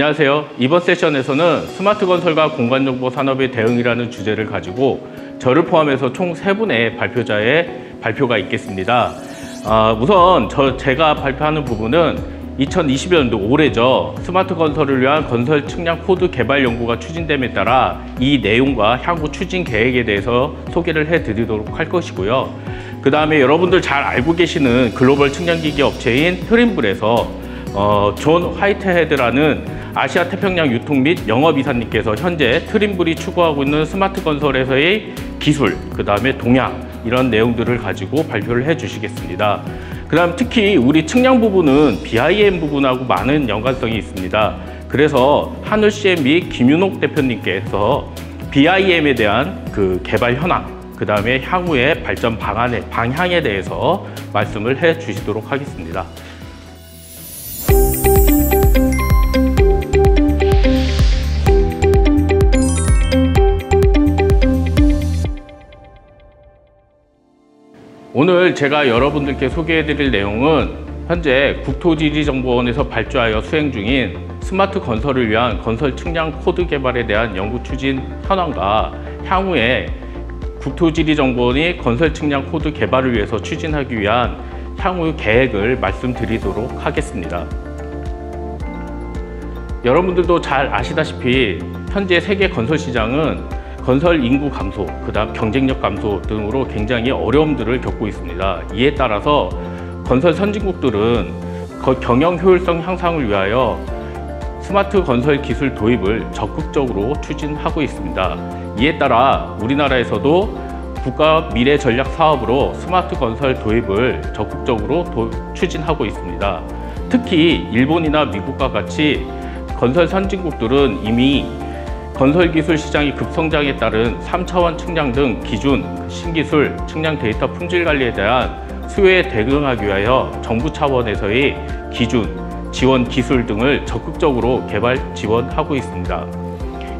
안녕하세요. 이번 세션에서는 스마트 건설과 공간정보 산업의 대응이라는 주제를 가지고 저를 포함해서 총 3분의 발표자의 발표가 있겠습니다. 우선 제가 발표하는 부분은 2020년도 올해죠. 스마트 건설을 위한 건설 측량 코드 개발 연구가 추진됨에 따라 이 내용과 향후 추진 계획에 대해서 소개를 해드리도록 할 것이고요. 그 다음에 여러분들 잘 알고 계시는 글로벌 측량기기 업체인 트림블에서 존 화이트헤드라는 아시아 태평양 유통 및 영업이사님께서 현재 트림블이 추구하고 있는 스마트 건설에서의 기술, 그 다음에 동향 이런 내용들을 가지고 발표를 해 주시겠습니다. 그 다음 특히 우리 측량 부분은 BIM 부분하고 많은 연관성이 있습니다. 그래서 한울CM 및 김윤옥 대표님께서 BIM에 대한 그 개발 현황, 그 다음에 향후의 발전 방향에 대해서 말씀을 해 주시도록 하겠습니다. 오늘 제가 여러분들께 소개해드릴 내용은 현재 국토지리정보원에서 발주하여 수행 중인 스마트 건설을 위한 건설 측량 코드 개발에 대한 연구 추진 현황과 향후에 국토지리정보원이 건설 측량 코드 개발을 위해서 추진하기 위한 향후 계획을 말씀드리도록 하겠습니다. 여러분들도 잘 아시다시피 현재 세계 건설 시장은 건설 인구 감소, 그 다음 경쟁력 감소 등으로 굉장히 어려움들을 겪고 있습니다. 이에 따라서 건설 선진국들은 경영 효율성 향상을 위하여 스마트 건설 기술 도입을 적극적으로 추진하고 있습니다. 이에 따라 우리나라에서도 국가 미래 전략 사업으로 스마트 건설 도입을 적극적으로 추진하고 있습니다. 특히 일본이나 미국과 같이 건설 선진국들은 이미 건설기술 시장이 급성장에 따른 3차원 측량 등 기준, 신기술, 측량 데이터 품질 관리에 대한 수요에 대응하기 위하여 정부 차원에서의 기준, 지원 기술 등을 적극적으로 개발 지원하고 있습니다.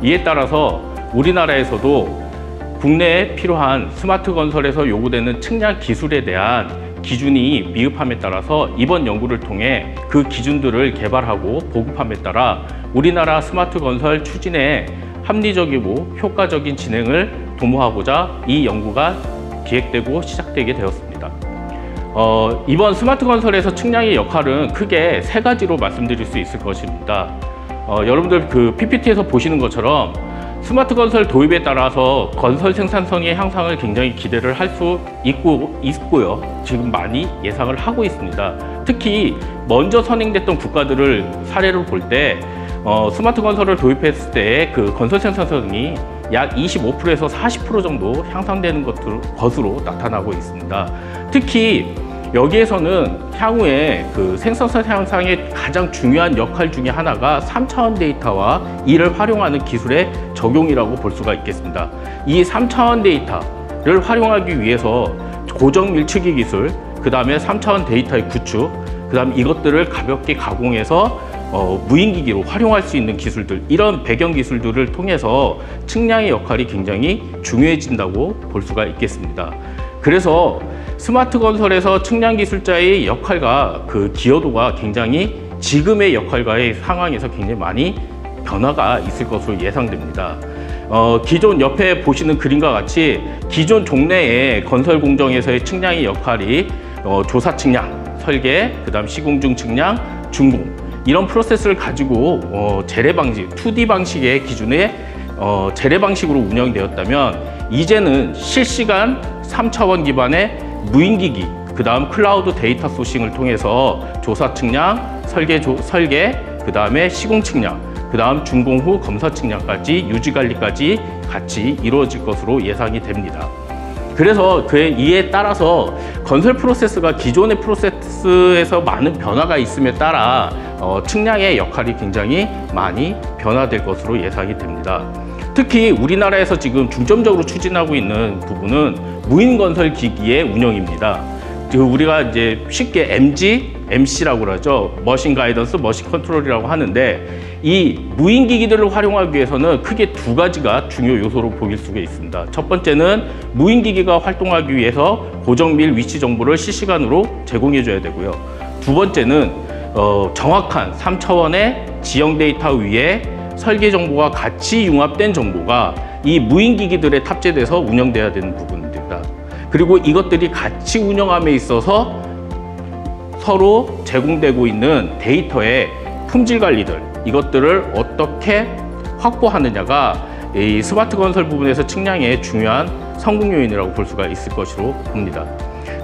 이에 따라서 우리나라에서도 국내에 필요한 스마트 건설에서 요구되는 측량 기술에 대한 기준이 미흡함에 따라서 이번 연구를 통해 그 기준들을 개발하고 보급함에 따라 우리나라 스마트 건설 추진에 합리적이고 효과적인 진행을 도모하고자 이 연구가 기획되고 시작되게 되었습니다. 이번 스마트 건설에서 측량의 역할은 크게 3가지로 말씀드릴 수 있을 것입니다. 여러분들 그 PPT에서 보시는 것처럼 스마트 건설 도입에 따라서 건설 생산성의 향상을 굉장히 기대를 할 수 있고요. 지금 많이 예상을 하고 있습니다. 특히 먼저 선행됐던 국가들을 사례로 볼 때 스마트 건설을 도입했을 때 그 건설 생산성이 약 25%에서 40% 정도 향상되는 것으로 나타나고 있습니다. 특히 여기에서는 향후에 그 생산성 향상의 가장 중요한 역할 중에 하나가 3차원 데이터와 이를 활용하는 기술의 적용이라고 볼 수가 있겠습니다. 이 3차원 데이터를 활용하기 위해서 고정 밀치기 기술, 그 다음에 3차원 데이터의 구축, 그 다음 이것들을 가볍게 가공해서 무인기기로 활용할 수 있는 기술들, 이런 배경 기술들을 통해서 측량의 역할이 굉장히 중요해진다고 볼 수가 있겠습니다. 그래서 스마트 건설에서 측량 기술자의 역할과 그 기여도가 굉장히 지금의 역할과의 상황에서 굉장히 많이 변화가 있을 것으로 예상됩니다. 기존 옆에 보시는 그림과 같이 기존 종래의 건설 공정에서의 측량의 역할이 조사 측량, 설계, 그 다음 시공중 측량, 준공, 이런 프로세스를 가지고 재래 방식, 2D 방식의 기준의 재래 방식으로 운영이 되었다면 이제는 실시간 3차원 기반의 무인기기, 그 다음 클라우드 데이터 소싱을 통해서 조사 측량, 설계, 그 다음에 시공 측량, 그 다음 준공 후 검사 측량까지 유지 관리까지 같이 이루어질 것으로 예상이 됩니다. 그래서 이에 따라서 건설 프로세스가 기존의 프로세스에서 많은 변화가 있음에 따라 측량의 역할이 굉장히 많이 변화될 것으로 예상이 됩니다. 특히 우리나라에서 지금 중점적으로 추진하고 있는 부분은 무인 건설 기기의 운영입니다. 우리가 이제 쉽게 MC라고 그러죠. 머신 가이던스, 머신 컨트롤이라고 하는데 이 무인 기기들을 활용하기 위해서는 크게 2가지가 중요 요소로 보일 수가 있습니다. 첫 번째는 무인 기기가 활동하기 위해서 고정 및 위치 정보를 실시간으로 제공해 줘야 되고요. 두 번째는 정확한 3차원의 지형 데이터 위에 설계 정보가 같이 융합된 정보가 이 무인기기들에 탑재돼서 운영돼야 되는 부분입니다. 그리고 이것들이 같이 운영함에 있어서 서로 제공되고 있는 데이터의 품질 관리들, 이것들을 어떻게 확보하느냐가 이 스마트 건설 부분에서 측량의 중요한 성공 요인이라고 볼 수가 있을 것으로 봅니다.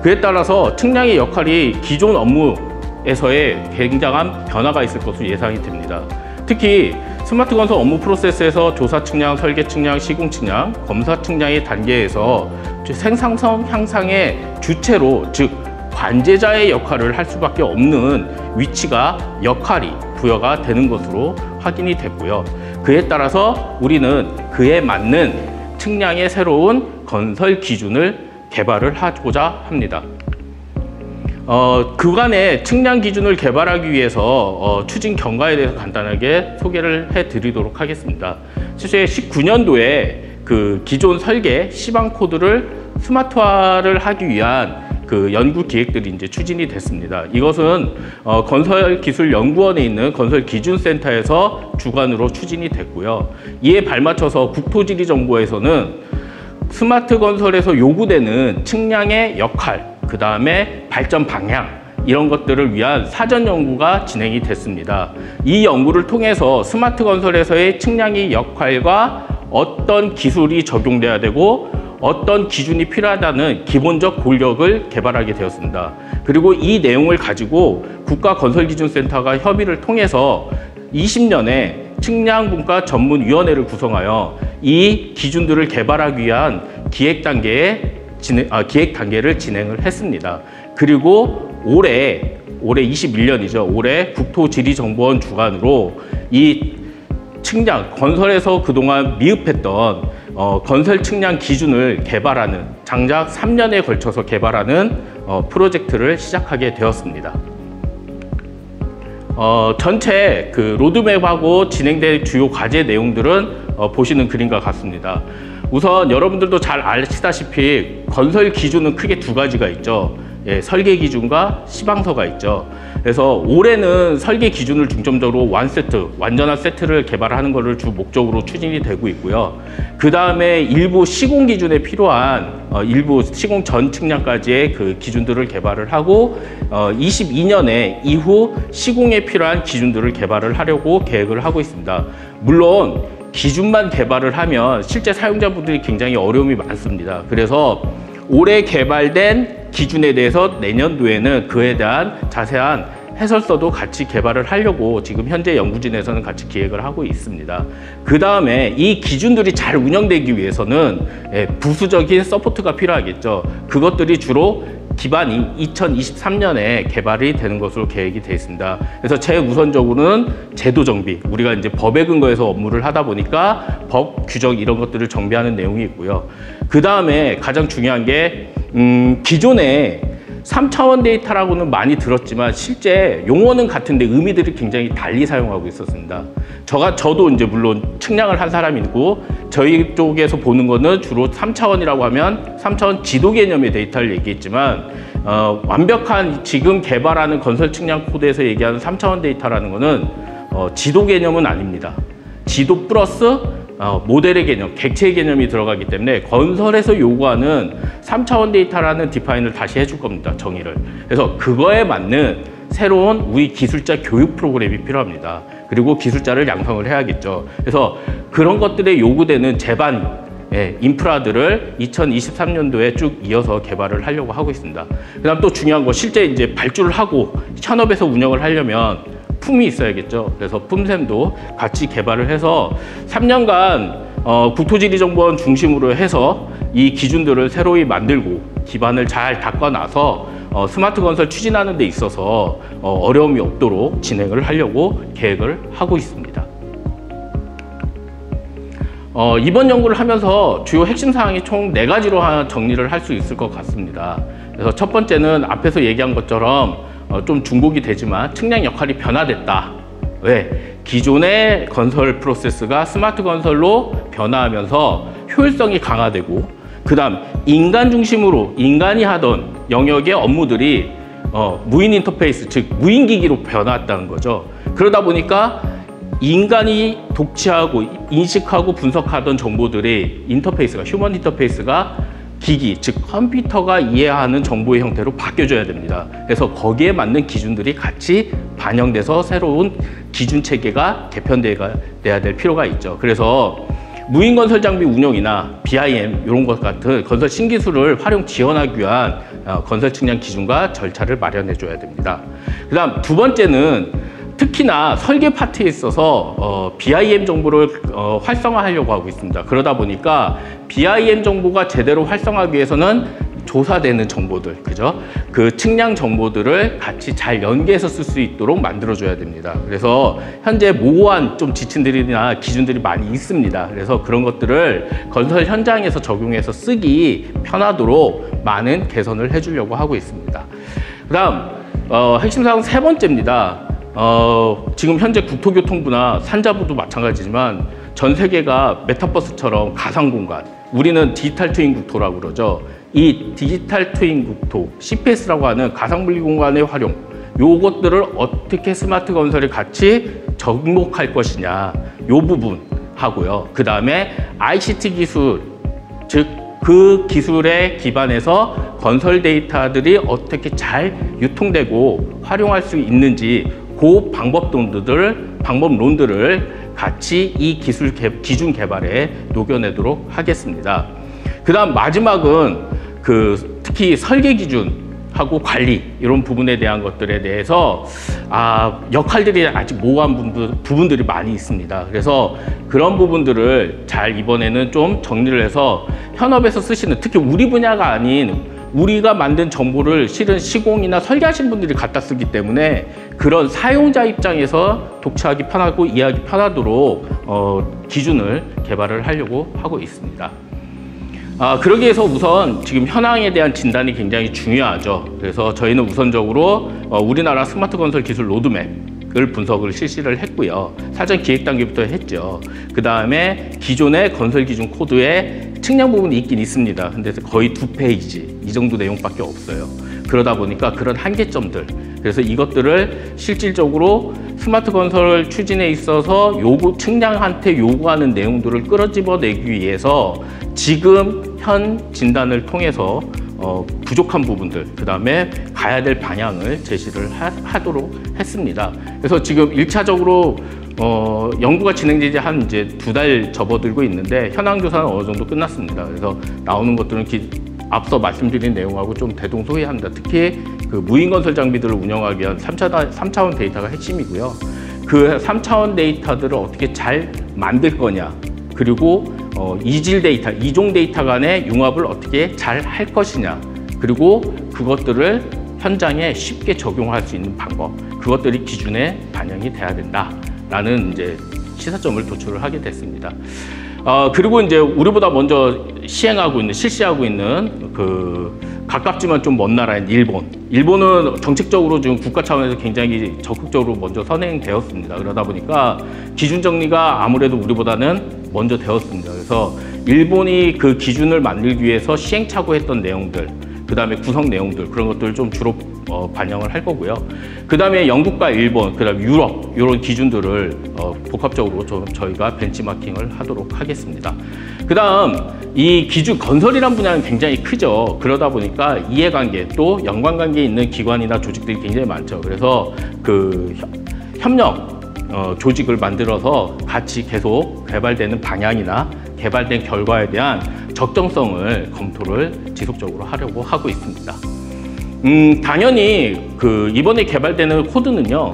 그에 따라서 측량의 역할이 기존 업무에서의 굉장한 변화가 있을 것으로 예상이 됩니다. 특히 스마트 건설 업무 프로세스에서 조사 측량, 설계 측량, 시공 측량, 검사 측량의 단계에서 생산성 향상의 주체로, 즉 관제자의 역할을 할 수밖에 없는 위치가, 역할이 부여가 되는 것으로 확인이 됐고요. 그에 따라서 우리는 그에 맞는 측량의 새로운 건설 기준을 개발을 하고자 합니다. 그간의 측량 기준을 개발하기 위해서 추진 경과에 대해서 간단하게 소개를 해드리도록 하겠습니다. 실제 19년도에 그 기존 설계 시방 코드를 스마트화를 하기 위한 그 연구 기획들이 이제 추진이 됐습니다. 이것은 건설기술연구원에 있는 건설기준센터에서 주관으로 추진이 됐고요. 이에 발맞춰서 국토지리정보에서는 스마트 건설에서 요구되는 측량의 역할, 그 다음에 발전 방향, 이런 것들을 위한 사전 연구가 진행이 됐습니다. 이 연구를 통해서 스마트 건설에서의 측량의 역할과 어떤 기술이 적용돼야 되고 어떤 기준이 필요하다는 기본적 골격을 개발하게 되었습니다. 그리고 이 내용을 가지고 국가건설기준센터가 협의를 통해서 20년에 측량분과 전문위원회를 구성하여 이 기준들을 개발하기 위한 기획 단계를 진행을 했습니다. 그리고 올해 21년이죠. 올해 국토지리정보원 주관으로 이 측량, 건설에서 그동안 미흡했던 건설 측량 기준을 개발하는, 장작 3년에 걸쳐서 개발하는 프로젝트를 시작하게 되었습니다. 전체 그 로드맵하고 진행될 주요 과제 내용들은 보시는 그림과 같습니다. 우선 여러분들도 잘 아시다시피 건설 기준은 크게 두 가지가 있죠. 예, 설계 기준과 시방서가 있죠. 그래서 올해는 설계 기준을 중점적으로 완전한 세트를 개발하는 것을 주 목적으로 추진이 되고 있고요. 그 다음에 일부 시공 기준에 필요한 일부 시공 전 측량까지의 그 기준들을 개발을 하고 22년에 이후 시공에 필요한 기준들을 개발을 하려고 계획을 하고 있습니다. 물론 기준만 개발을 하면 실제 사용자분들이 굉장히 어려움이 많습니다. 그래서 올해 개발된 기준에 대해서 내년도에는 그에 대한 자세한 해설서도 같이 개발을 하려고 지금 현재 연구진에서는 같이 기획을 하고 있습니다. 그 다음에 이 기준들이 잘 운영되기 위해서는 부수적인 서포트가 필요하겠죠. 그것들이 주로 기반이 2023년에 개발이 되는 것으로 계획이 되어 있습니다. 그래서 제우선적으로는 제도 정비, 우리가 이제 법에 근거해서 업무를 하다 보니까 법, 규정 이런 것들을 정비하는 내용이 있고요. 그 다음에 가장 중요한 게 기존에 3차원 데이터라고는 많이 들었지만 실제 용어는 같은데 의미들이 굉장히 달리 사용하고 있었습니다. 저도 이제 물론 측량을 한 사람이고 저희 쪽에서 보는 거는 주로 3차원이라고 하면 3차원 지도 개념의 데이터를 얘기했지만 완벽한 지금 개발하는 건설 측량 코드에서 얘기하는 3차원 데이터라는 거는 지도 개념은 아닙니다. 지도 플러스 모델의 개념, 객체의 개념이 들어가기 때문에 건설에서 요구하는 3차원 데이터라는 디파인을 다시 해줄 겁니다. 정의를. 그래서 그거에 맞는 새로운 우리 기술자 교육 프로그램이 필요합니다. 그리고 기술자를 양성을 해야겠죠. 그래서 그런 것들에 요구되는 제반 인프라들을 2023년도에 쭉 이어서 개발을 하려고 하고 있습니다. 그다음 또 중요한 거, 실제 이제 발주를 하고 현업에서 운영을 하려면 품이 있어야겠죠. 그래서 품샘도 같이 개발을 해서 3년간 국토지리정보원 중심으로 해서 이 기준들을 새로이 만들고 기반을 잘 닦아놔서 스마트 건설 추진하는 데 있어서 어려움이 없도록 진행을 하려고 계획을 하고 있습니다. 이번 연구를 하면서 주요 핵심 사항이 총 4가지로 정리를 할 수 있을 것 같습니다. 그래서 첫 번째는 앞에서 얘기한 것처럼 좀 중복이 되지만 측량 역할이 변화됐다. 왜? 기존의 건설 프로세스가 스마트 건설로 변화하면서 효율성이 강화되고, 그 다음 인간 중심으로 인간이 하던 영역의 업무들이 무인 인터페이스, 즉 무인기기로 변화했다는 거죠. 그러다 보니까 인간이 독취하고 인식하고 분석하던 정보들이 인터페이스가, 휴먼 인터페이스가 기기, 즉 컴퓨터가 이해하는 정보의 형태로 바뀌어줘야 됩니다. 그래서 거기에 맞는 기준들이 같이 반영돼서 새로운 기준 체계가 개편돼야 될 필요가 있죠. 그래서 무인 건설 장비 운용이나 BIM 이런 것 같은 건설 신기술을 활용 지원하기 위한 건설 측량 기준과 절차를 마련해 줘야 됩니다. 그다음 두 번째는 특히나 설계 파트에 있어서 BIM 정보를 활성화하려고 하고 있습니다. 그러다 보니까 BIM 정보가 제대로 활성화하기 위해서는 조사되는 정보들, 그죠? 그 측량 정보들을 같이 잘 연계해서 쓸 수 있도록 만들어줘야 됩니다. 그래서 현재 모호한 좀 지침들이나 기준들이 많이 있습니다. 그래서 그런 것들을 건설 현장에서 적용해서 쓰기 편하도록 많은 개선을 해주려고 하고 있습니다. 그다음 핵심 사항 세 번째입니다. 지금 현재 국토교통부나 산자부도 마찬가지지만 전 세계가 메타버스처럼 가상공간, 우리는 디지털 트윈 국토라고 그러죠. 이 디지털 트윈 국토, CPS라고 하는 가상물리 공간의 활용, 요것들을 어떻게 스마트 건설이 같이 접목할 것이냐, 요 부분 하고요. 그 다음에 ICT 기술, 즉 그 기술에 기반해서 건설 데이터들이 어떻게 잘 유통되고 활용할 수 있는지 그 방법론들을 같이 이 기준 개발에 녹여내도록 하겠습니다. 그 다음 마지막은 특히 설계 기준하고 관리 이런 부분에 대한 것들에 대해서 역할들이 아직 모호한 부분들이 많이 있습니다. 그래서 그런 부분들을 잘 이번에는 좀 정리를 해서 현업에서 쓰시는, 특히 우리 분야가 아닌 우리가 만든 정보를 실은 시공이나 설계하신 분들이 갖다 쓰기 때문에 그런 사용자 입장에서 독취하기 편하고 이해하기 편하도록 기준을 개발을 하려고 하고 있습니다. 그러기 위해서 우선 지금 현황에 대한 진단이 굉장히 중요하죠. 그래서 저희는 우선적으로 우리나라 스마트 건설 기술 로드맵을 분석을 실시를 했고요. 사전 기획 단계부터 했죠. 그 다음에 기존의 건설 기준 코드에 측량 부분이 있긴 있습니다. 근데 거의 2페이지 이 정도 내용밖에 없어요. 그러다 보니까 그런 한계점들, 그래서 이것들을 실질적으로 스마트 건설 추진에 있어서 측량한테 요구하는 내용들을 끌어집어내기 위해서 지금 현 진단을 통해서 부족한 부분들, 그 다음에 가야 될 방향을 제시를 하도록 했습니다. 그래서 지금 1차적으로 연구가 진행되지 한 이제 2달 접어들고 있는데 현황 조사는 어느 정도 끝났습니다. 그래서 나오는 것들은 앞서 말씀드린 내용하고 좀 대동소이합니다. 특히 그 무인 건설 장비들을 운영하기 위한 3차원 데이터가 핵심이고요. 그 3차원 데이터들을 어떻게 잘 만들 거냐, 그리고 이질 데이터, 이종 데이터 간의 융합을 어떻게 잘 할 것이냐, 그리고 그것들을 현장에 쉽게 적용할 수 있는 방법, 그것들이 기준에 반영이 돼야 된다라는 이제 시사점을 도출을 하게 됐습니다. 그리고 이제 우리보다 먼저 실시하고 있는 가깝지만 좀 먼 나라인 일본은 정책적으로 지금 국가 차원에서 굉장히 적극적으로 먼저 선행되었습니다. 그러다 보니까 기준 정리가 아무래도 우리보다는 먼저 되었습니다. 그래서 일본이 그 기준을 만들기 위해서 시행착오했던 내용들, 그 다음에 구성 내용들, 그런 것들을 좀 주로 반영을 할 거고요. 그 다음에 영국과 일본, 그 다음에 유럽, 이런 기준들을 복합적으로 저희가 벤치마킹을 하도록 하겠습니다. 그 다음 이 기준 건설이란 분야는 굉장히 크죠. 그러다 보니까 이해관계 또 연관관계에 있는 기관이나 조직들이 굉장히 많죠. 그래서 그 협력 조직을 만들어서 같이 계속 개발되는 방향이나 개발된 결과에 대한 적정성을 검토를 지속적으로 하려고 하고 있습니다. 당연히 이번에 개발되는 코드는요,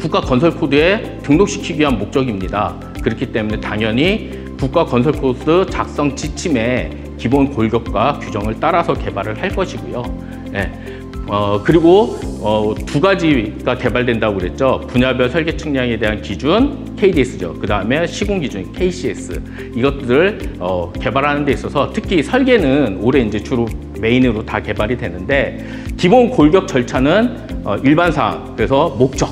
국가 건설 코드에 등록시키기 위한 목적입니다. 그렇기 때문에 당연히 국가 건설 코드 작성 지침의 기본 골격과 규정을 따라서 개발을 할 것이고요. 네. 그리고 2가지가 개발된다고 그랬죠. 분야별 설계 측량에 대한 기준 KDS죠. 그 다음에 시공 기준 KCS, 이것들을 개발하는 데 있어서 특히 설계는 올해 이제 주로 메인으로 다 개발이 되는데, 기본 골격 절차는 일반 사항, 그래서 목적,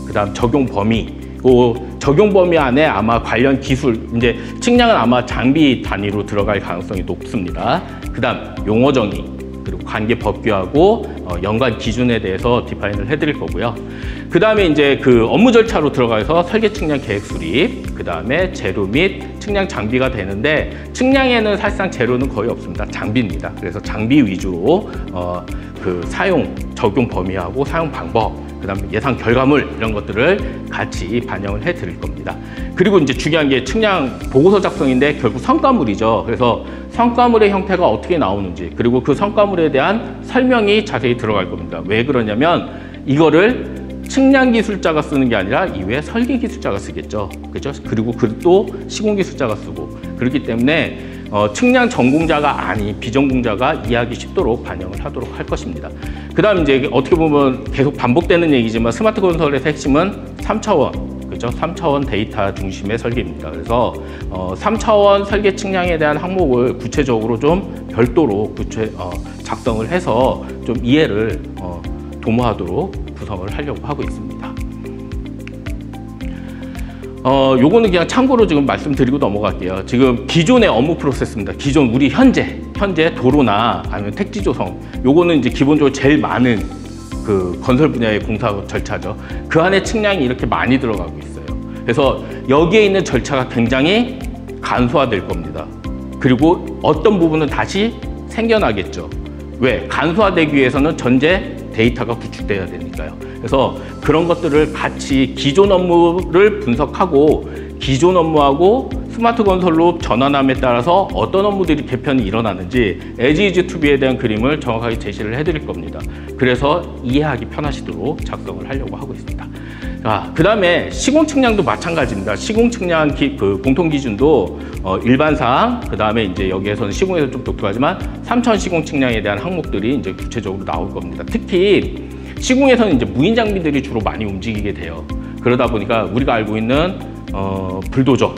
그 다음 적용 범위, 적용 범위 안에 아마 관련 기술, 이제 측량은 아마 장비 단위로 들어갈 가능성이 높습니다. 그 다음 용어 정의, 그리고 관계 법규하고 연관 기준에 대해서 디파인을 해드릴 거고요. 그 다음에 이제 그 업무 절차로 들어가서 설계 측량 계획 수립, 그 다음에 재료 및 측량 장비가 되는데, 측량에는 사실상 재료는 거의 없습니다. 장비입니다. 그래서 장비 위주로 그 사용, 적용 범위하고 사용 방법, 그 다음에 예상 결과물 이런 것들을 같이 반영을 해 드릴 겁니다. 그리고 이제 중요한 게 측량 보고서 작성인데 결국 성과물이죠. 그래서 성과물의 형태가 어떻게 나오는지, 그리고 그 성과물에 대한 설명이 자세히 들어갈 겁니다. 왜 그러냐면 이거를 측량 기술자가 쓰는 게 아니라 이외에 설계 기술자가 쓰겠죠. 그죠? 그리고 또 시공 기술자가 쓰고, 그렇기 때문에 측량 전공자가 아닌 비전공자가 이해하기 쉽도록 반영을 하도록 할 것입니다. 그 다음 이제 어떻게 보면 계속 반복되는 얘기지만 스마트 건설의 핵심은 3차원, 그죠? 3차원 데이터 중심의 설계입니다. 그래서 3차원 설계 측량에 대한 항목을 구체적으로 좀 별도로 작성을 해서 좀 이해를 도모하도록 구성을 하려고 하고 있습니다. 요거는 그냥 참고로 지금 말씀드리고 넘어갈게요. 지금 기존의 업무 프로세스입니다. 기존 우리 현재 도로나 아니면 택지 조성, 요거는 이제 기본적으로 제일 많은 그 건설 분야의 공사 절차죠. 그 안에 측량이 이렇게 많이 들어가고 있어요. 그래서 여기에 있는 절차가 굉장히 간소화될 겁니다. 그리고 어떤 부분은 다시 생겨나겠죠. 왜? 간소화되기 위해서는 전제 데이터가 구축돼야 되니까요. 그래서 그런 것들을 같이 기존 업무를 분석하고 기존 업무하고 스마트 건설로 전환함에 따라서 어떤 업무들이 개편이 일어나는지 as is to be에 대한 그림을 정확하게 제시를 해드릴 겁니다. 그래서 이해하기 편하시도록 작성을 하려고 하고 있습니다. 자, 그 다음에 시공 측량도 마찬가지입니다. 시공 측량 그 공통 기준도 일반사항, 그 다음에 이제 여기에서는 시공에서 좀 독특하지만 3차원 시공 측량에 대한 항목들이 이제 구체적으로 나올 겁니다. 특히 시공에서는 이제 무인 장비들이 주로 많이 움직이게 돼요. 그러다 보니까 우리가 알고 있는 불도저,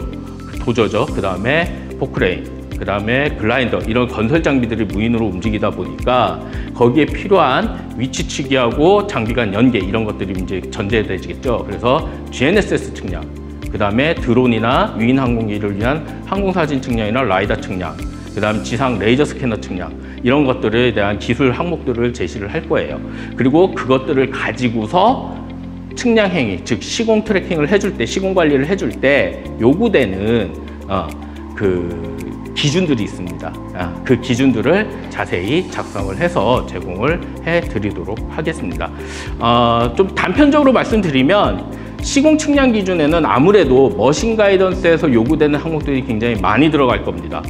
도저죠. 그 다음에 포크레인, 그 다음에 글라인더, 이런 건설 장비들이 무인으로 움직이다 보니까 거기에 필요한 위치 측이하고 장비 간 연계, 이런 것들이 이제 전제되겠죠. 그래서 GNSS 측량, 그 다음에 드론이나 유인 항공기를 위한 항공사진 측량이나 라이다 측량, 그 다음 지상 레이저 스캐너 측량, 이런 것들에 대한 기술 항목들을 제시를 할 거예요. 그리고 그것들을 가지고서 측량 행위, 즉 시공 트래킹을 해줄 때, 시공 관리를 해줄 때 요구되는 그 기준들이 있습니다. 그 기준들을 자세히 작성을 해서 제공을 해드리도록 하겠습니다. 좀 단편적으로 말씀드리면 시공 측량 기준에는 아무래도 머신 가이던스에서 요구되는 항목들이 굉장히 많이 들어갈 겁니다.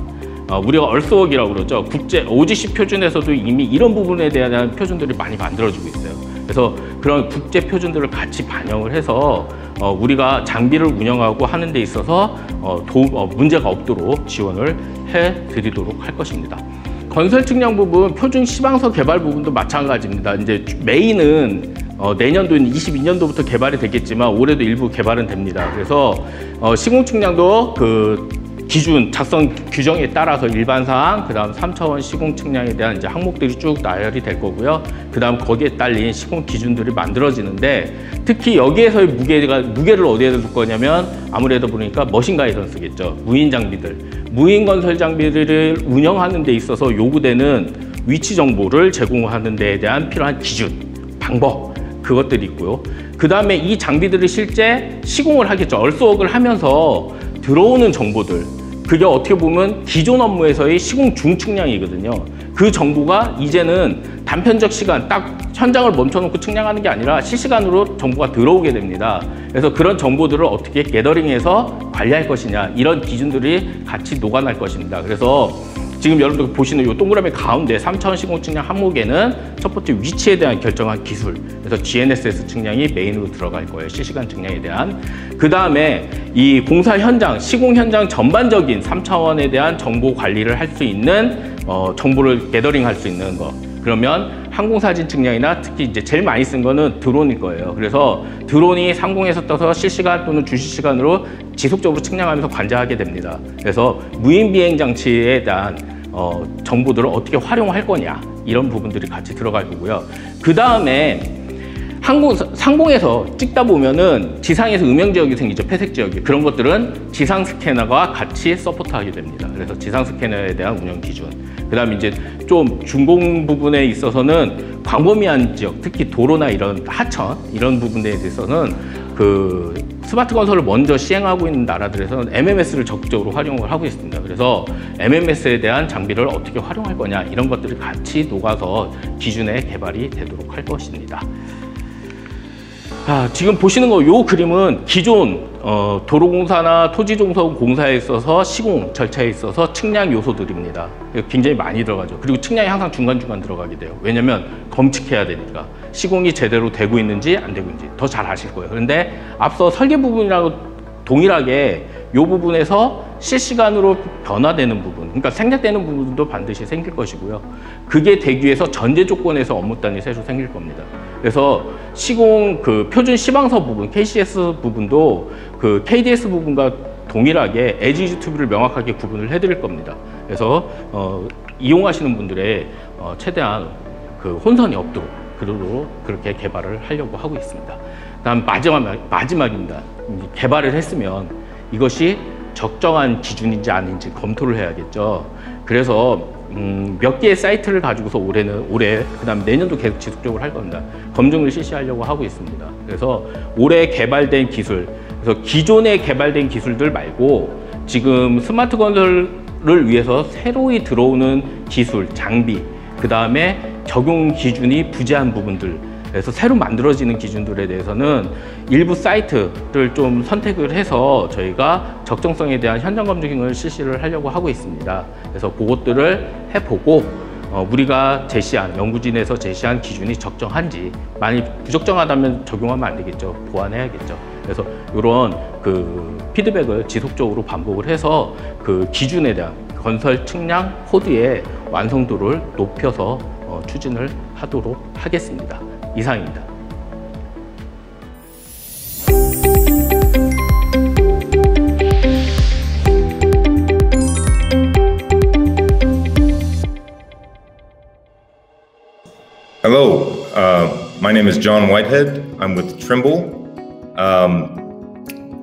우리가 얼스웍이라고 그러죠. 국제 OGC 표준에서도 이미 이런 부분에 대한 표준들이 많이 만들어지고 있어요. 그래서 그런 국제 표준들을 같이 반영을 해서 우리가 장비를 운영하고 하는 데 있어서 문제가 없도록 지원을 해드리도록 할 것입니다. 건설 측량 부분, 표준 시방서 개발 부분도 마찬가지입니다. 이제 메인은 내년도인 22년도부터 개발이 되겠지만 올해도 일부 개발은 됩니다. 그래서 시공 측량도 그 기준, 작성 규정에 따라서 일반사항, 그 다음 3차원 시공 측량에 대한 이제 항목들이 쭉 나열이 될 거고요. 그 다음 거기에 딸린 시공 기준들이 만들어지는데, 특히 여기에서의 무게를 어디에 둘 거냐면 아무래도 보니까 머신 가이던스겠죠. 무인 장비들, 무인 건설 장비들을 운영하는 데 있어서 요구되는 위치 정보를 제공하는 데에 대한 필요한 기준, 방법, 그것들이 있고요. 그 다음에 이 장비들을 실제 시공을 하겠죠. 얼스웍을 하면서 들어오는 정보들, 그게 어떻게 보면 기존 업무에서의 시공 중 측량이거든요. 그 정보가 이제는 단편적 시간, 딱 현장을 멈춰놓고 측량하는 게 아니라 실시간으로 정보가 들어오게 됩니다. 그래서 그런 정보들을 어떻게 게더링해서 관리할 것이냐, 이런 기준들이 같이 녹아날 것입니다. 그래서 지금 여러분들 보시는 이 동그라미 가운데 3차원 시공 측량 항목에는 첫 번째 위치에 대한 결정한 기술, 그래서 GNSS 측량이 메인으로 들어갈 거예요. 실시간 측량에 대한. 그 다음에 이 공사 현장, 시공 현장 전반적인 3차원에 대한 정보 관리를 할 수 있는 정보를 게더링 할 수 있는 거. 그러면 항공사진 측량이나 특히 이제 제일 많이 쓴 거는 드론일 거예요. 그래서 드론이 상공에서 떠서 실시간 또는 주시시간으로 지속적으로 측량하면서 관제하게 됩니다. 그래서 무인 비행 장치에 대한 정보들을 어떻게 활용할 거냐, 이런 부분들이 같이 들어갈 거고요. 그 다음에 상공에서 찍다 보면은 지상에서 음영 지역이 생기죠. 폐색 지역이. 그런 것들은 지상 스캐너가 같이 서포트하게 됩니다. 그래서 지상 스캐너에 대한 운영 기준, 그다음에 이제 좀 준공 부분에 있어서는 광범위한 지역, 특히 도로나 이런 하천 이런 부분에 대해서는 그 스마트 건설을 먼저 시행하고 있는 나라들에서는 MMS를 적극적으로 활용을 하고 있습니다. 그래서 MMS에 대한 장비를 어떻게 활용할 거냐 이런 것들이 같이 녹아서 기준에 개발이 되도록 할 것입니다. 지금 보시는 요 그림은 기존 도로공사나 토지종성공사에 있어서 시공 절차에 있어서 측량 요소들입니다. 굉장히 많이 들어가죠. 그리고 측량이 항상 중간중간 들어가게 돼요. 왜냐면 검측해야 되니까 시공이 제대로 되고 있는지 안 되고 있는지 더 잘 아실 거예요. 그런데 앞서 설계 부분이라고 동일하게 이 부분에서 실시간으로 변화되는 부분, 그러니까 생략되는 부분도 반드시 생길 것이고요. 그게 되기 위해서 전제 조건에서 업무단이 새로 생길 겁니다. 그래서 시공 그 표준 시방서 부분, KCS 부분도 그 KDS 부분과 동일하게 에지 투비를 명확하게 구분을 해드릴 겁니다. 그래서 이용하시는 분들의 최대한 그 혼선이 없도록 그렇게 개발을 하려고 하고 있습니다. 다음 마지막입니다. 개발을 했으면 이것이 적정한 기준인지 아닌지 검토를 해야겠죠. 그래서 몇 개의 사이트를 가지고서 올해 그다음 내년도 계속 지속적으로 할 겁니다. 검증을 실시하려고 하고 있습니다. 그래서 올해 개발된 기술, 그래서 기존에 개발된 기술들 말고 지금 스마트 건설을 위해서 새로이 들어오는 기술, 장비, 그 다음에 적용 기준이 부재한 부분들, 그래서 새로 만들어지는 기준들에 대해서는 일부 사이트를 좀 선택을 해서 저희가 적정성에 대한 현장 검증을 실시를 하려고 하고 있습니다. 그래서 그것들을 해보고 우리가 제시한, 연구진에서 제시한 기준이 적정한지, 만약 부적정하다면 적용하면 안 되겠죠. 보완해야겠죠. 그래서 이런 그 피드백을 지속적으로 반복을 해서 그 기준에 대한 건설 측량 코드의 완성도를 높여서 추진을 하도록 하겠습니다. 이상입니다. Hello, my name is John Whitehead. I'm with Trimble,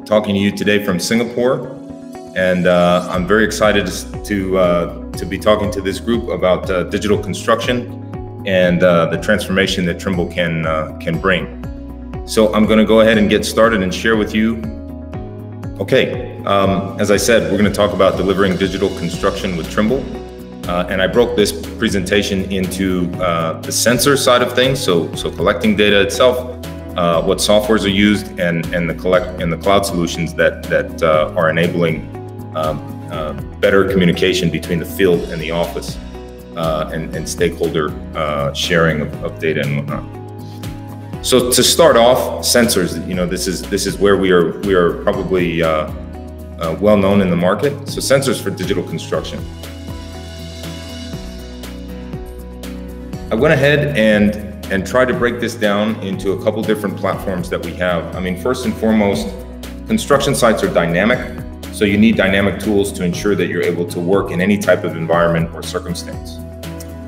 talking to you today from Singapore, and I'm very excited to be talking to this group about digital construction and the transformation that Trimble can bring. So I'm going to go ahead and get started and share with you. Okay, as I said, we're going to talk about delivering digital construction with Trimble. And I broke this presentation into the sensor side of things, so collecting data itself, what softwares are used, and the cloud solutions that are enabling better communication between the field and the office, and stakeholder sharing of data and whatnot. So to start off, sensors. You know, this is where we are probably well known in the market. So sensors for digital construction. I went ahead and tried to break this down into a couple different platforms that we have. I mean, first and foremost, construction sites are dynamic, so you need dynamic tools to ensure that you're able to work in any type of environment or circumstance.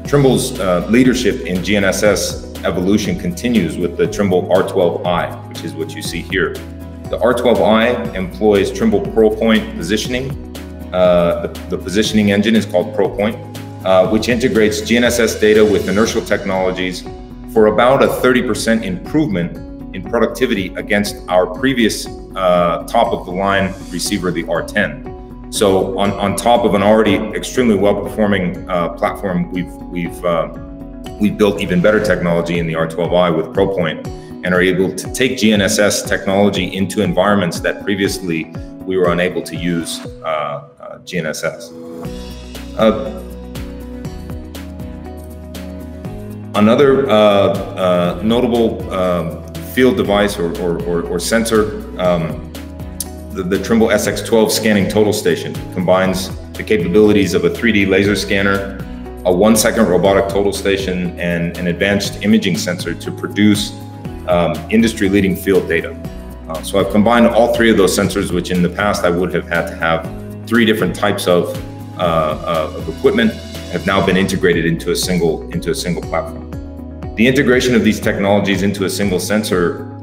Trimble's leadership in GNSS evolution continues with the Trimble R12i, which is what you see here. The R12i employs Trimble ProPoint positioning. The positioning engine is called ProPoint. Which integrates GNSS data with inertial technologies for about a 30% improvement in productivity against our previous top-of-the-line receiver, the R10. So on top of an already extremely well-performing platform, we've built even better technology in the R12i with ProPoint, and are able to take GNSS technology into environments that previously we were unable to use GNSS. Another notable field device or sensor, the Trimble SX12 scanning total station, combines the capabilities of a 3D laser scanner, a 1-second robotic total station, and an advanced imaging sensor to produce industry-leading field data. So I've combined all three of those sensors, which in the past I would have had to have 3 different types of equipment, have now been integrated into a single platform. The integration of these technologies into a single sensor,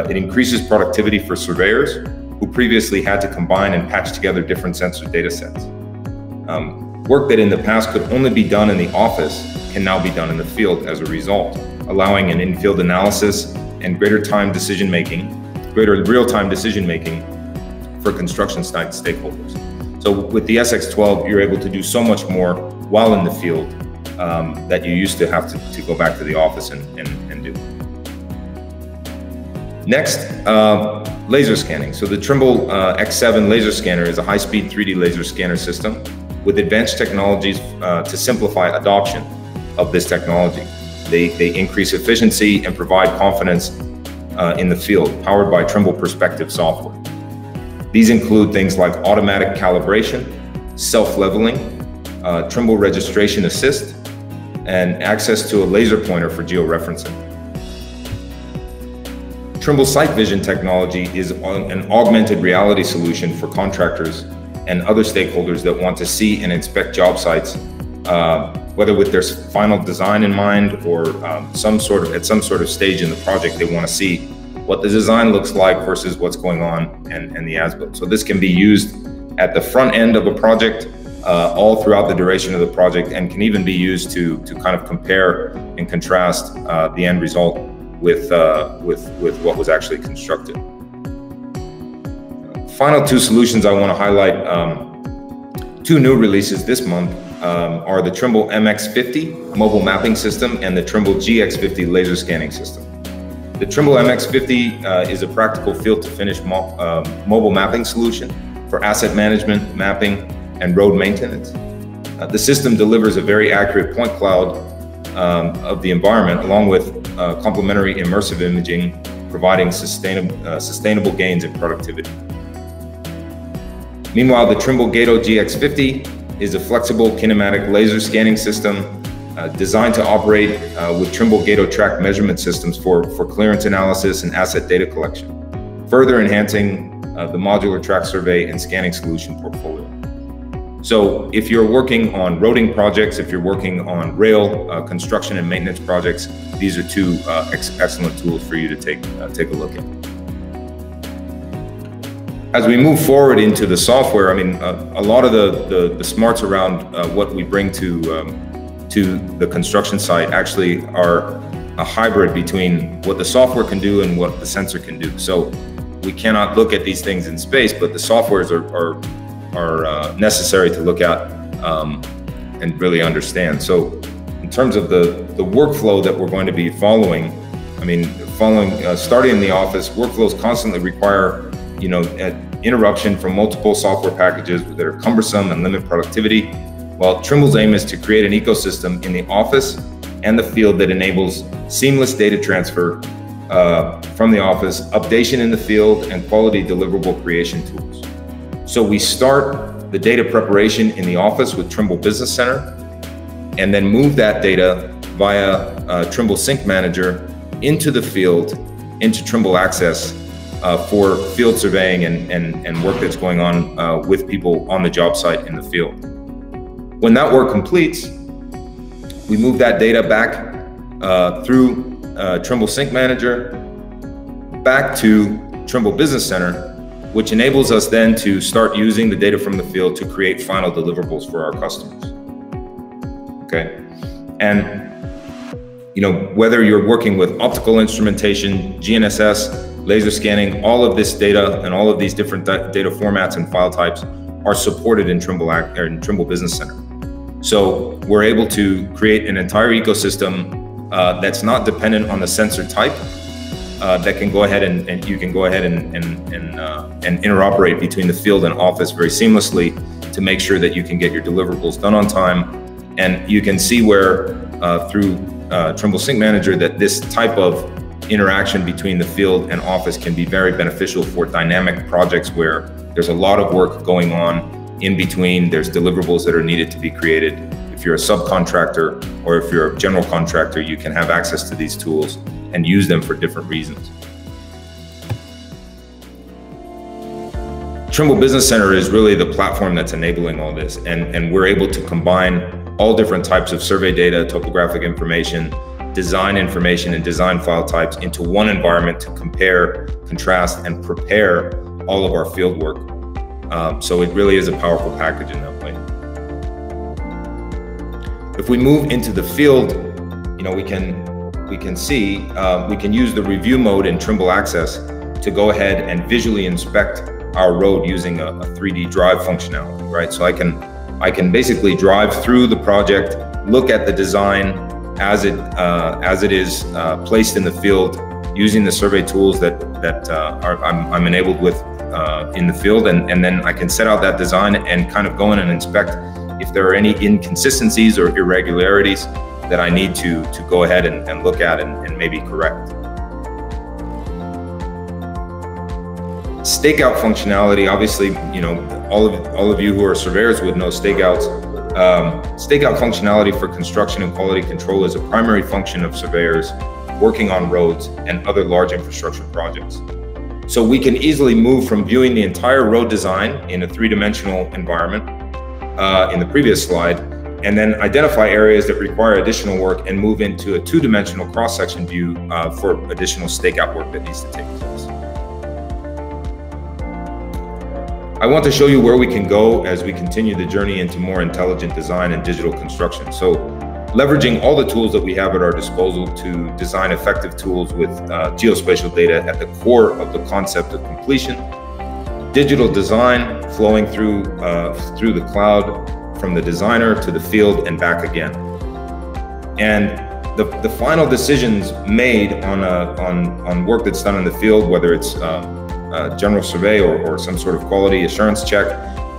it increases productivity for surveyors who previously had to combine and patch together different sensor data sets. Work that in the past could only be done in the office can now be done in the field as a result, allowing an in-field analysis and greater real-time decision-making for construction site stakeholders. So with the SX12, you're able to do so much more while in the field that you used to have to go back to the office and do. Next, laser scanning. So the Trimble X7 laser scanner is a high-speed 3D laser scanner system with advanced technologies to simplify adoption of this technology. They increase efficiency and provide confidence in the field, powered by Trimble Perspective software. These include things like automatic calibration, self-leveling, Trimble Registration Assist, and access to a laser pointer for georeferencing. Trimble Sight Vision technology is an augmented reality solution for contractors and other stakeholders that want to see and inspect job sites, whether with their final design in mind or at some sort of stage in the project, they want to see what the design looks like versus what's going on and the as-built. So this can be used at the front end of a project, all throughout the duration of the project, and can even be used to kind of compare and contrast the end result with what was actually constructed. Final two solutions I want to highlight, two new releases this month are the Trimble MX50 mobile mapping system and the Trimble GX50 laser scanning system. The Trimble MX50 is a practical field-to-finish mobile mapping solution for asset management, mapping, and road maintenance. The system delivers a very accurate point cloud of the environment, along with complementary immersive imaging, providing sustainable gains in productivity. Meanwhile, the Trimble Gato GX50 is a flexible kinematic laser scanning system designed to operate with Trimble Gato track measurement systems for clearance analysis and asset data collection, further enhancing the modular track survey and scanning solution portfolio. So if you're working on roading projects, if you're working on rail construction and maintenance projects, these are two excellent tools for you to take a look at. As we move forward into the software, I mean, a lot of the smarts around what we bring to the construction site actually are a hybrid between what the software can do and what the sensor can do. So we cannot look at these things in space, but the softwares are necessary to look at and really understand. So in terms of the workflow that we're going to be following, I mean, starting in the office, workflows constantly require, you know, interruption from multiple software packages that are cumbersome and limit productivity. Well, Trimble's aim is to create an ecosystem in the office and the field that enables seamless data transfer from the office, updation in the field, and quality deliverable creation tools. So we start the data preparation in the office with Trimble Business Center, and then move that data via Trimble Sync Manager into the field, into Trimble Access for field surveying and work that's going on with people on the job site in the field. When that work completes, we move that data back through Trimble Sync Manager back to Trimble Business Center, which enables us then to start using the data from the field to create final deliverables for our customers. Okay, and you know, whether you're working with optical instrumentation, GNSS, laser scanning, all of this data and all of these different data formats and file types are supported in Trimble Business Center. So we're able to create an entire ecosystem that's not dependent on the sensor type, that can go ahead and you can go ahead and interoperate between the field and office very seamlessly to make sure that you can get your deliverables done on time. And you can see where through Trimble Sync Manager that this type of interaction between the field and office can be very beneficial for dynamic projects where there's a lot of work going on in between. There's deliverables that are needed to be created. If you're a subcontractor or if you're a general contractor, you can have access to these tools and use them for different reasons. Trimble Business Center is really the platform that's enabling all this, and we're able to combine all different types of survey data, topographic information, design information, and design file types into one environment to compare, contrast, and prepare all of our field work. So it really is a powerful package in that way. If we move into the field, you know, we can see, we can use the review mode in Trimble Access to go ahead and visually inspect our road using a 3D drive functionality, right? So I can basically drive through the project, look at the design as it is placed in the field, using the survey tools that I'm enabled with in the field, and then I can set out that design and kind of go in and inspect if there are any inconsistencies or irregularities that I need to go ahead and look at and maybe correct. Stakeout functionality, obviously, you know, all of you who are surveyors would know stakeouts. Stakeout functionality for construction and quality control is a primary function of surveyors working on roads and other large infrastructure projects. So we can easily move from viewing the entire road design in a three-dimensional environment in the previous slide, and then identify areas that require additional work and move into a two-dimensional cross-section view for additional stakeout work that needs to take place. I want to show you where we can go as we continue the journey into more intelligent design and digital construction. So leveraging all the tools that we have at our disposal to design effective tools with geospatial data at the core of the concept of completion, digital design flowing through the cloud from the designer to the field and back again. And the final decisions made on work that's done in the field, whether it's general survey or some sort of quality assurance check,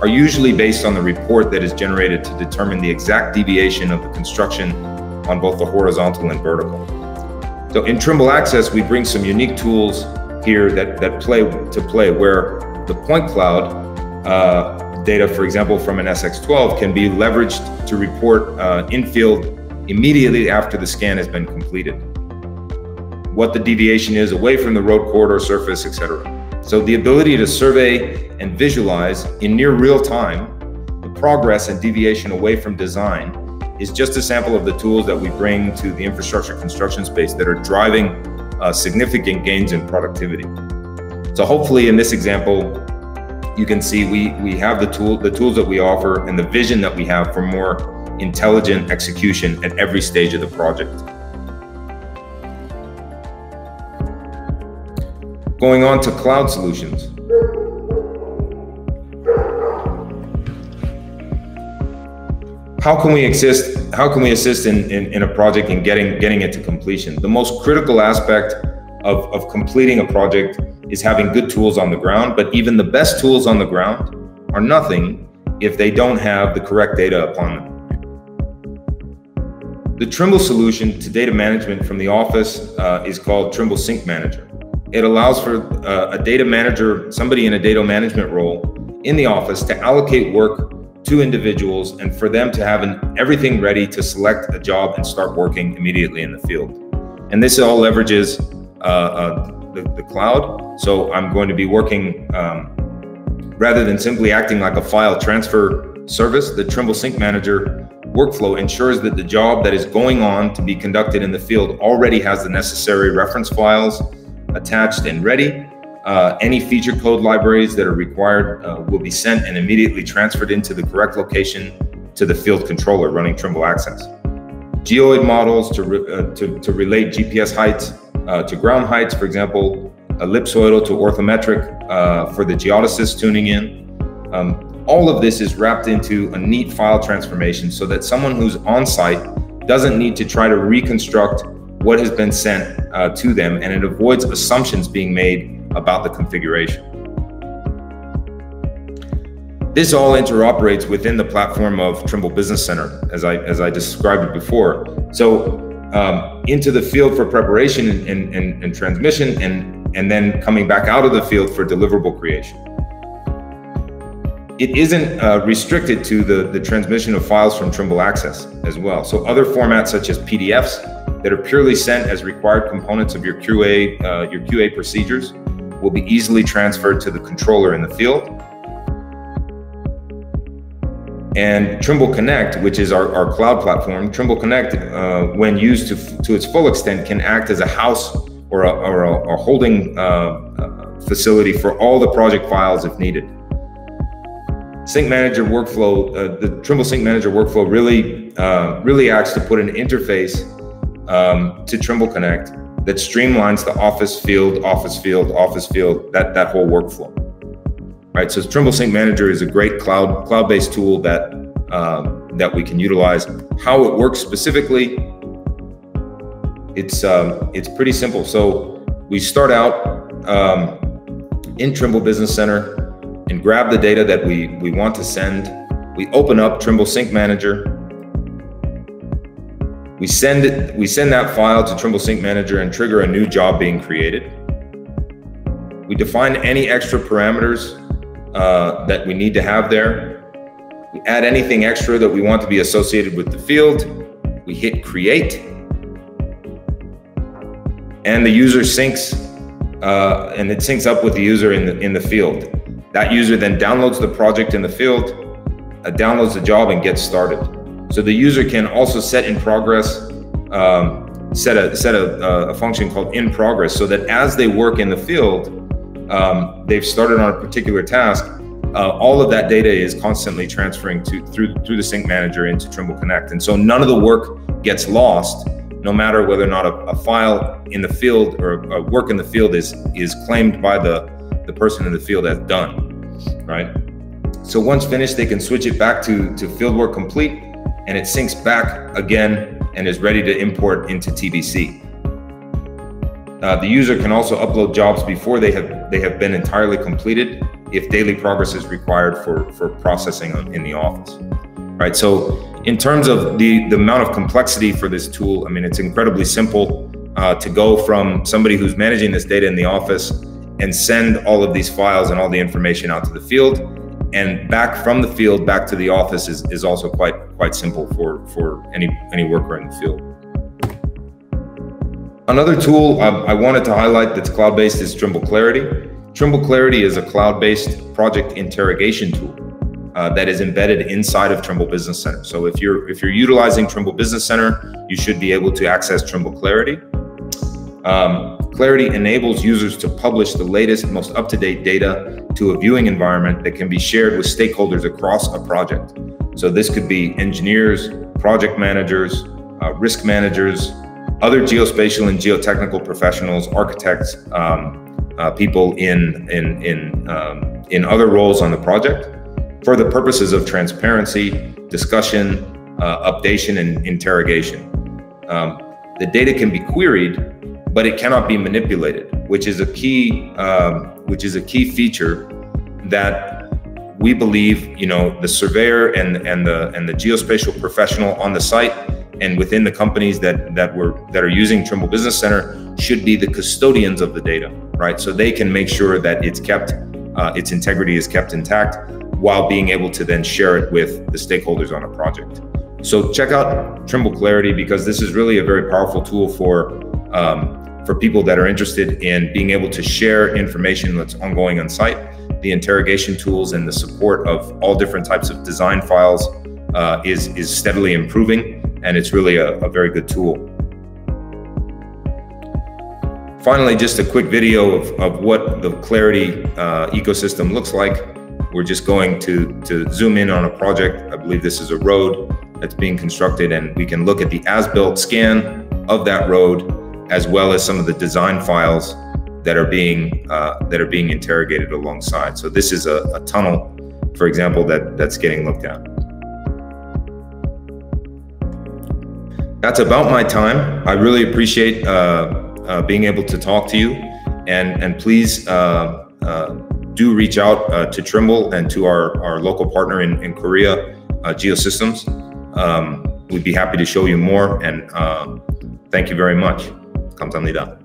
are usually based on the report that is generated to determine the exact deviation of the construction on both the horizontal and vertical. So in Trimble Access, we bring some unique tools here that play where the point cloud data, for example, from an SX12 can be leveraged to report in-field immediately after the scan has been completed, what the deviation is away from the road corridor surface, etc. So the ability to survey and visualize in near real time the progress and deviation away from design is just a sample of the tools that we bring to the infrastructure construction space that are driving significant gains in productivity. So hopefully in this example, you can see we have the tools that we offer and the vision that we have for more intelligent execution at every stage of the project. Going on to cloud solutions. How can we assist in a project and getting it to completion? The most critical aspect of completing a project is having good tools on the ground, but even the best tools on the ground are nothing if they don't have the correct data upon them. The Trimble solution to data management from the office is called Trimble Sync Manager. It allows for a data manager, somebody in a data management role in the office, to allocate work to individuals and for them to have everything ready to select a job and start working immediately in the field. And this all leverages the cloud. So I'm going to be working, rather than simply acting like a file transfer service, the Trimble Sync Manager workflow ensures that the job that is going on to be conducted in the field already has the necessary reference files attached and ready. Any feature code libraries that are required will be sent and immediately transferred into the correct location to the field controller running Trimble Access. Geoid models to relate GPS heights to ground heights, for example, ellipsoidal to orthometric for the geodesist tuning in. All of this is wrapped into a neat file transformation so that someone who's on site doesn't need to try to reconstruct what has been sent to them, and it avoids assumptions being made about the configuration. This all interoperates within the platform of Trimble Business Center, as I described it before. So into the field for preparation and transmission, and then coming back out of the field for deliverable creation. It isn't restricted to the transmission of files from Trimble Access as well. So other formats such as PDFs that are purely sent as required components of your QA procedures will be easily transferred to the controller in the field. And Trimble Connect, which is our cloud platform, Trimble Connect, when used to its full extent, can act as a house or a holding facility for all the project files if needed. Sync Manager workflow, the Trimble Sync Manager workflow really really acts to put an interface to Trimble Connect that streamlines the office field, that whole workflow. Right, so Trimble Sync Manager is a great cloud-based tool that we can utilize. How it works specifically, it's pretty simple. So we start out in Trimble Business Center and grab the data that we want to send. We open up Trimble Sync Manager. We send that file to Trimble Sync Manager and trigger a new job being created. We define any extra parameters that we need to have there. We add anything extra that we want to be associated with the field. We hit create, and the user syncs, and it syncs up with the user in the field. That user then downloads the project in the field, downloads the job, and gets started. So the user can also set in progress, set a function called in progress, so that as they work in the field, they've started on a particular task, all of that data is constantly transferring through the Sync Manager into Trimble Connect. And so none of the work gets lost, no matter whether or not a file in the field or a work in the field is claimed by the person in the field as done, right? So once finished, they can switch it back to fieldwork complete, and it syncs back again and is ready to import into TBC. The user can also upload jobs before they have been entirely completed if daily progress is required for processing in the office, right? So in terms of the amount of complexity for this tool, I mean, it's incredibly simple to go from somebody who's managing this data in the office and send all of these files and all the information out to the field, and back from the field back to the office is also quite simple for any worker in the field. Another tool I wanted to highlight that's cloud-based is Trimble Clarity. Trimble Clarity is a cloud-based project interrogation tool that is embedded inside of Trimble Business Center. So if you're utilizing Trimble Business Center, you should be able to access Trimble Clarity. Clarity enables users to publish the latest, most up-to-date data to a viewing environment that can be shared with stakeholders across a project. So this could be engineers, project managers, risk managers, other geospatial and geotechnical professionals, architects, people in other roles on the project, for the purposes of transparency, discussion, updation, and interrogation. The data can be queried, but it cannot be manipulated, which is a key feature that we believe, the surveyor and the geospatial professional on the site and within the companies that are using Trimble Business Center should be the custodians of the data, right? So they can make sure that its integrity is kept intact while being able to then share it with the stakeholders on a project. So check out Trimble Clarity, because this is really a very powerful tool for people that are interested in being able to share information that's ongoing on site. The interrogation tools and the support of all different types of design files is steadily improving, and it's really a very good tool. Finally, just a quick video of what the Clarity ecosystem looks like. We're just going to zoom in on a project. I believe this is a road that's being constructed, and we can look at the as-built scan of that road, as well as some of the design files that are being interrogated alongside. So this is a tunnel, for example, that's getting looked at. That's about my time. I really appreciate being able to talk to you, and please do reach out to Trimble and to our local partner in Korea, Geosystems. We'd be happy to show you more, and thank you very much. 감사합니다.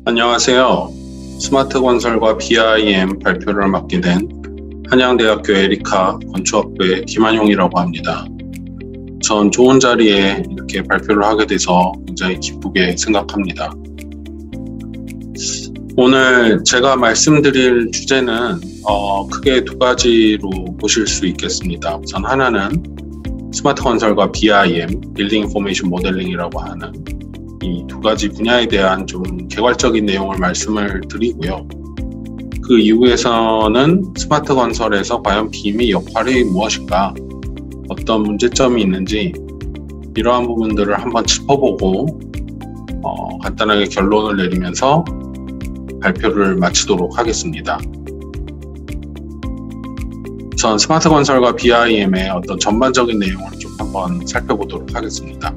안녕하세요. 스마트 건설과 BIM 발표를 맡게 된 한양대학교 에리카 건축학부의 김한용이라고 합니다. 전 좋은 자리에 이렇게 발표를 하게 돼서 굉장히 기쁘게 생각합니다. 오늘 제가 말씀드릴 주제는 크게 두 가지로 보실 수 있겠습니다. 우선 하나는 스마트 건설과 BIM, 빌딩 인포메이션 모델링이라고 하는 이 두 가지 분야에 대한 좀 개괄적인 내용을 말씀을 드리고요. 그 이후에서는 스마트 건설에서 과연 BIM의 역할이 무엇인가, 어떤 문제점이 있는지 이러한 부분들을 한번 짚어보고 간단하게 결론을 내리면서 발표를 마치도록 하겠습니다. 우선 스마트 건설과 BIM의 어떤 전반적인 내용을 좀 한번 살펴보도록 하겠습니다.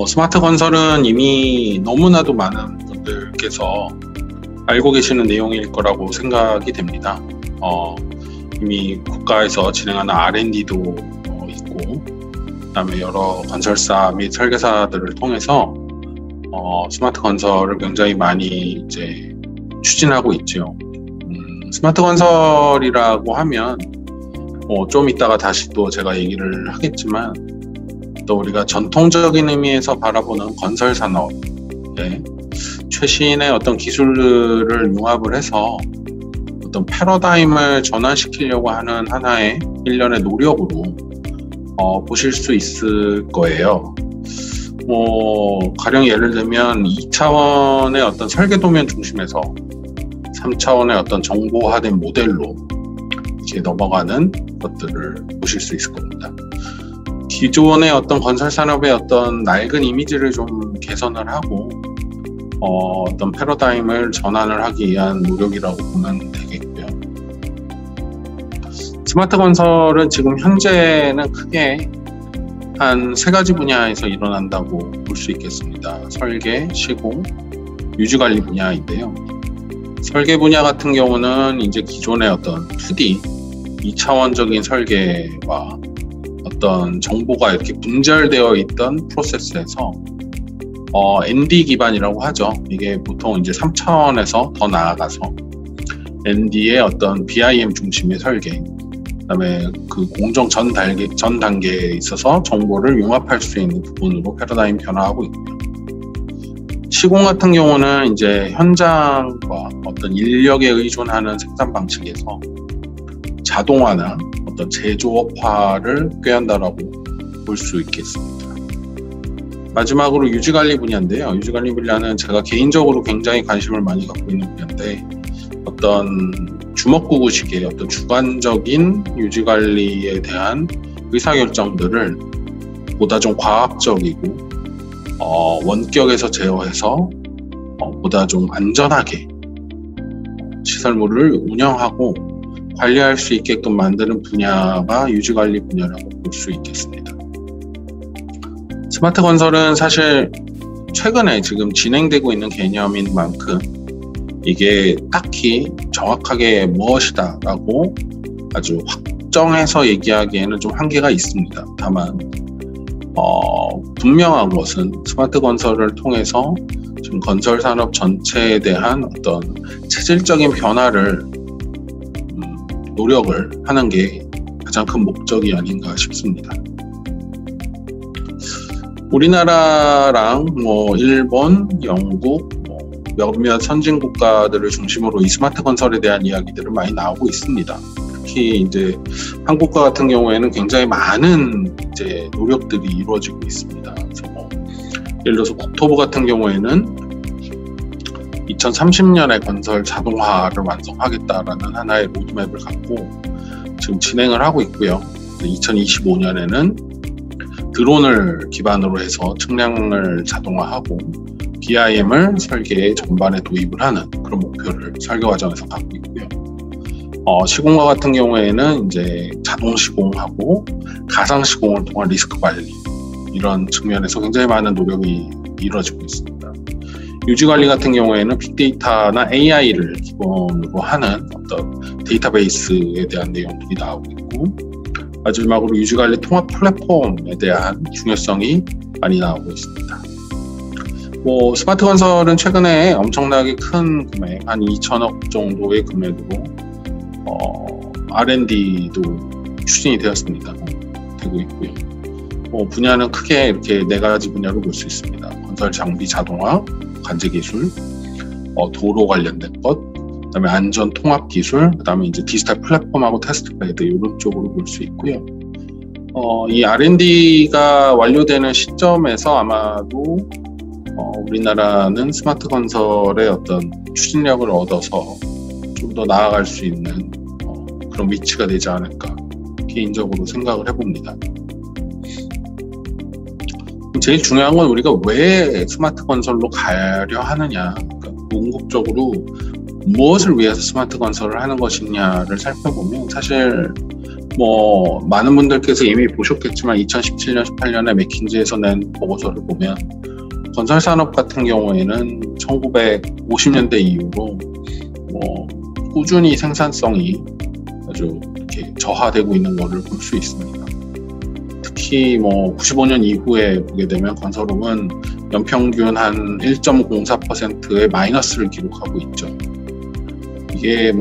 스마트 건설은 이미 너무나도 많은 분들께서 알고 계시는 내용일 거라고 생각이 됩니다. 이미 국가에서 진행하는 R&D도 있고, 그다음에 여러 건설사 및 설계사들을 통해서 스마트 건설을 굉장히 많이 이제 추진하고 있죠. 스마트 건설이라고 하면 좀 이따가 다시 또 제가 얘기를 하겠지만, 또 우리가 전통적인 의미에서 바라보는 건설 산업에 최신의 어떤 기술들을 융합을 해서 어떤 패러다임을 전환시키려고 하는 하나의 일련의 노력으로 보실 수 있을 거예요. 가령 예를 들면 2차원의 어떤 설계 도면 중심에서 3차원의 어떤 정보화된 모델로 이렇게 넘어가는 것들을 보실 수 있을 겁니다. 기존의 어떤 건설 산업의 어떤 낡은 이미지를 좀 개선을 하고 어떤 패러다임을 전환을 하기 위한 노력이라고 보면 되겠고요. 스마트 건설은 지금 현재는 크게 한 3가지 분야에서 일어난다고 볼 수 있겠습니다. 설계, 시공, 유지관리 분야인데요. 설계 분야 같은 경우는 이제 기존의 어떤 2D, 2차원적인 설계와 어떤 정보가 이렇게 분절되어 있던 프로세스에서 ND 기반이라고 하죠. 이게 보통 이제 3차원에서 더 나아가서 ND의 어떤 BIM 중심의 설계, 그다음에 그 공정 전 단계에 있어서 정보를 융합할 수 있는 부분으로 패러다임 변화하고 있고요. 시공 같은 경우는 이제 현장과 어떤 인력에 의존하는 생산 방식에서 자동화나 어떤 제조업화를 꾀한다라고 볼 수 있겠습니다. 마지막으로 유지관리 분야인데요. 유지관리 분야는 제가 개인적으로 굉장히 관심을 많이 갖고 있는 분야인데, 어떤 주먹구구식의 어떤 주관적인 유지관리에 대한 의사결정들을 보다 좀 과학적이고 원격에서 제어해서 보다 좀 안전하게 시설물을 운영하고 관리할 수 있게끔 만드는 분야가 유지관리 분야라고 볼 수 있겠습니다. 스마트 건설은 사실 최근에 지금 진행되고 있는 개념인 만큼 이게 딱히 정확하게 무엇이다 라고 아주 확정해서 얘기하기에는 좀 한계가 있습니다. 다만 분명한 것은 스마트 건설을 통해서 지금 건설 산업 전체에 대한 어떤 체질적인 변화를 노력을 하는 게 가장 큰 목적이 아닌가 싶습니다. 우리나라랑 일본, 영국, 몇몇 선진 국가들을 중심으로 이 스마트 건설에 대한 이야기들은 많이 나오고 있습니다. 특히 이제 한국과 같은 경우에는 굉장히 많은 이제 노력들이 이루어지고 있습니다. 그래서 예를 들어서 국토부 같은 경우에는 2030년에 건설 자동화를 완성하겠다라는 하나의 로드맵을 갖고 지금 진행을 하고 있고요. 2025년에는 드론을 기반으로 해서 측량을 자동화하고 BIM을 설계의 전반에 도입을 하는 그런 목표를 설계 과정에서 갖고 있고요. 시공과 같은 경우에는 이제 자동 시공하고 가상 시공을 통한 리스크 관리, 이런 측면에서 굉장히 많은 노력이 이루어지고 있습니다. 유지 관리 같은 경우에는 빅데이터나 AI를 기본으로 하는 어떤 데이터베이스에 대한 내용들이 나오고 있고, 마지막으로 유지 관리 통합 플랫폼에 대한 중요성이 많이 나오고 있습니다. 스마트 건설은 최근에 엄청나게 큰 금액, 한 2천억 정도의 금액으로 R&D도 추진이 되었습니다. 되고 있고요. 분야는 크게 이렇게 4가지 분야로 볼 수 있습니다. 건설 장비 자동화, 관제 기술, 도로 관련된 것, 그다음에 안전 통합 기술, 그다음에 이제 디지털 플랫폼하고 테스트 베드 이런 쪽으로 볼 수 있고요. 이 R&D가 완료되는 시점에서 아마도 우리나라는 스마트 건설의 어떤 추진력을 얻어서 좀 더 나아갈 수 있는 그런 위치가 되지 않을까 개인적으로 생각을 해봅니다. 제일 중요한 건 우리가 왜 스마트 건설로 가려 하느냐, 그러니까 궁극적으로 무엇을 위해서 스마트 건설을 하는 것이냐를 살펴보면 사실 많은 분들께서 이미 보셨겠지만 2017년, 18년에 맥킨지에서 낸 보고서를 보면 건설 산업 같은 경우에는 1950년대 이후로 꾸준히 생산성이 아주 이렇게 저하되고 있는 것을 볼 수 있습니다. 특히 95년 이후에 보게 되면 건설업은 연평균 한 1.04%의 마이너스를 기록하고 있죠. 이게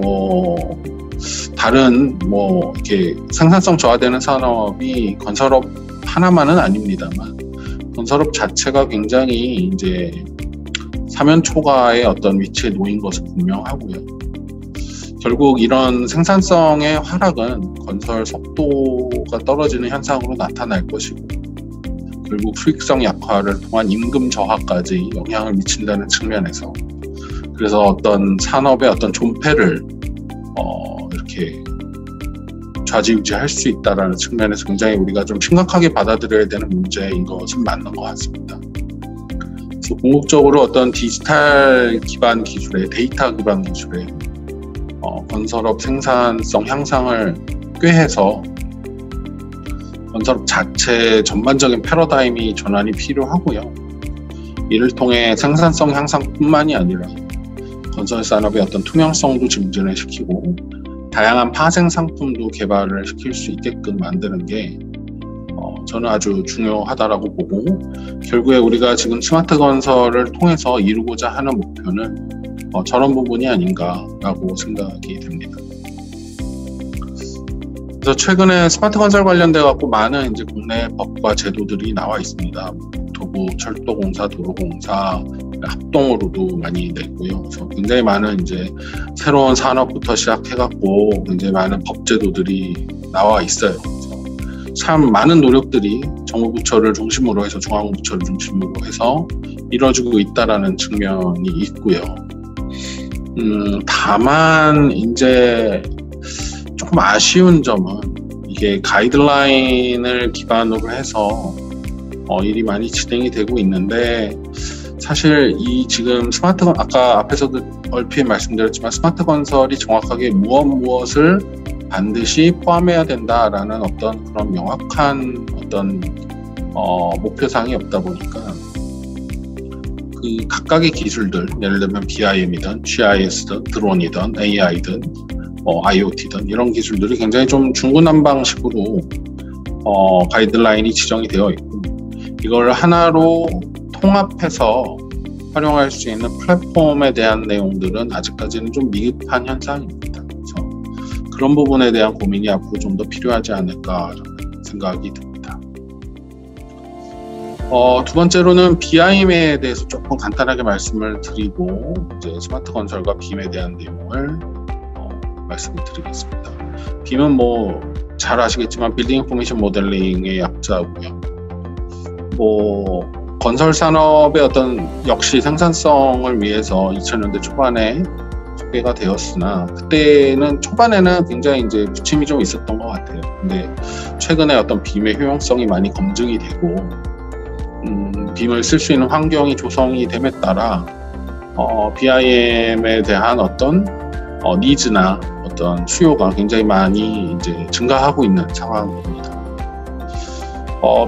다른 이렇게 생산성 저하되는 산업이 건설업 하나만은 아닙니다만 건설업 자체가 굉장히 이제 사면 초과의 어떤 위치에 놓인 것은 분명하고요. 결국 이런 생산성의 하락은 건설 속도가 떨어지는 현상으로 나타날 것이고 결국 수익성 약화를 통한 임금 저하까지 영향을 미친다는 측면에서 그래서 어떤 산업의 어떤 존폐를 이렇게 좌지우지할 수 있다는 측면에서 굉장히 우리가 좀 심각하게 받아들여야 되는 문제인 것은 맞는 것 같습니다. 그래서 궁극적으로 어떤 디지털 기반 기술의 데이터 기반 기술의 건설업 생산성 향상을 꾀해서 건설업 자체 전반적인 패러다임이 전환이 필요하고요. 이를 통해 생산성 향상뿐만이 아니라 건설 산업의 어떤 투명성도 증진을 시키고 다양한 파생 상품도 개발을 시킬 수 있게끔 만드는 게 저는 아주 중요하다라고 보고 결국에 우리가 지금 스마트 건설을 통해서 이루고자 하는 목표는 저런 부분이 아닌가라고 생각이 됩니다. 그래서 최근에 스마트 건설 관련돼 갖고 많은 이제 국내 법과 제도들이 나와 있습니다. 도부, 철도공사, 도로공사 합동으로도 많이 냈고요. 그래서 굉장히 많은 이제 새로운 산업부터 시작해갖고 굉장히 많은 법 제도들이 나와 있어요. 그래서 참 많은 노력들이 정부 부처를 중심으로 해서 중앙부처를 중심으로 해서 이루어지고 있다라는 측면이 있고요. 다만 이제 조금 아쉬운 점은 이게 가이드라인을 기반으로 해서 일이 많이 진행이 되고 있는데 사실 이 지금 아까 앞에서도 얼핏 말씀드렸지만 스마트 건설이 정확하게 무엇을 반드시 포함해야 된다라는 어떤 그런 명확한 어떤 목표상이 없다 보니까 그 각각의 기술들, 예를 들면 BIM이든 GIS든 드론이든 AI든 IoT든 이런 기술들이 굉장히 좀 중구난방식으로 가이드라인이 지정이 되어 있고 이걸 하나로 통합해서 활용할 수 있는 플랫폼에 대한 내용들은 아직까지는 좀 미흡한 현상입니다. 그래서 그런 부분에 대한 고민이 앞으로 좀 더 필요하지 않을까라는 생각이 듭니다. 두 번째로는 BIM에 대해서 조금 간단하게 말씀을 드리고 이제 스마트 건설과 BIM에 대한 내용을 말씀을 드리겠습니다. BIM은 잘 아시겠지만 빌딩 인포메이션 모델링의 약자고요. 건설 산업의 어떤 역시 생산성을 위해서 2000년대 초반에 소개가 되었으나 그때는 초반에는 굉장히 이제 부침이 좀 있었던 것 같아요. 근데 최근에 어떤 BIM의 효용성이 많이 검증이 되고 BIM을 쓸 수 있는 환경이 조성이 됨에 따라 BIM에 대한 어떤 니즈나 어떤 수요가 굉장히 많이 이제 증가하고 있는 상황입니다.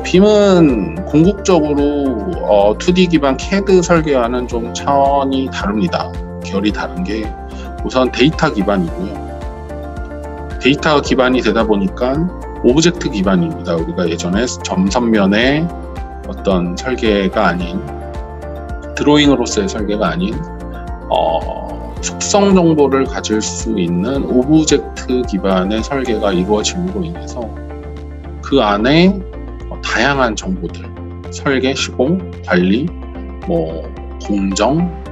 BIM은 궁극적으로 2D 기반 CAD 설계와는 좀 차원이 다릅니다. 결이 다른 게 우선 데이터 기반이고요. 데이터 기반이 되다 보니까 오브젝트 기반입니다. 우리가 예전에 점선면의 어떤 설계가 아닌 드로잉으로서의 설계가 아닌 속성 정보를 가질 수 있는 오브젝트 기반의 설계가 이루어짐으로 인해서 그 안에 다양한 정보들, 설계, 시공, 관리, 공정,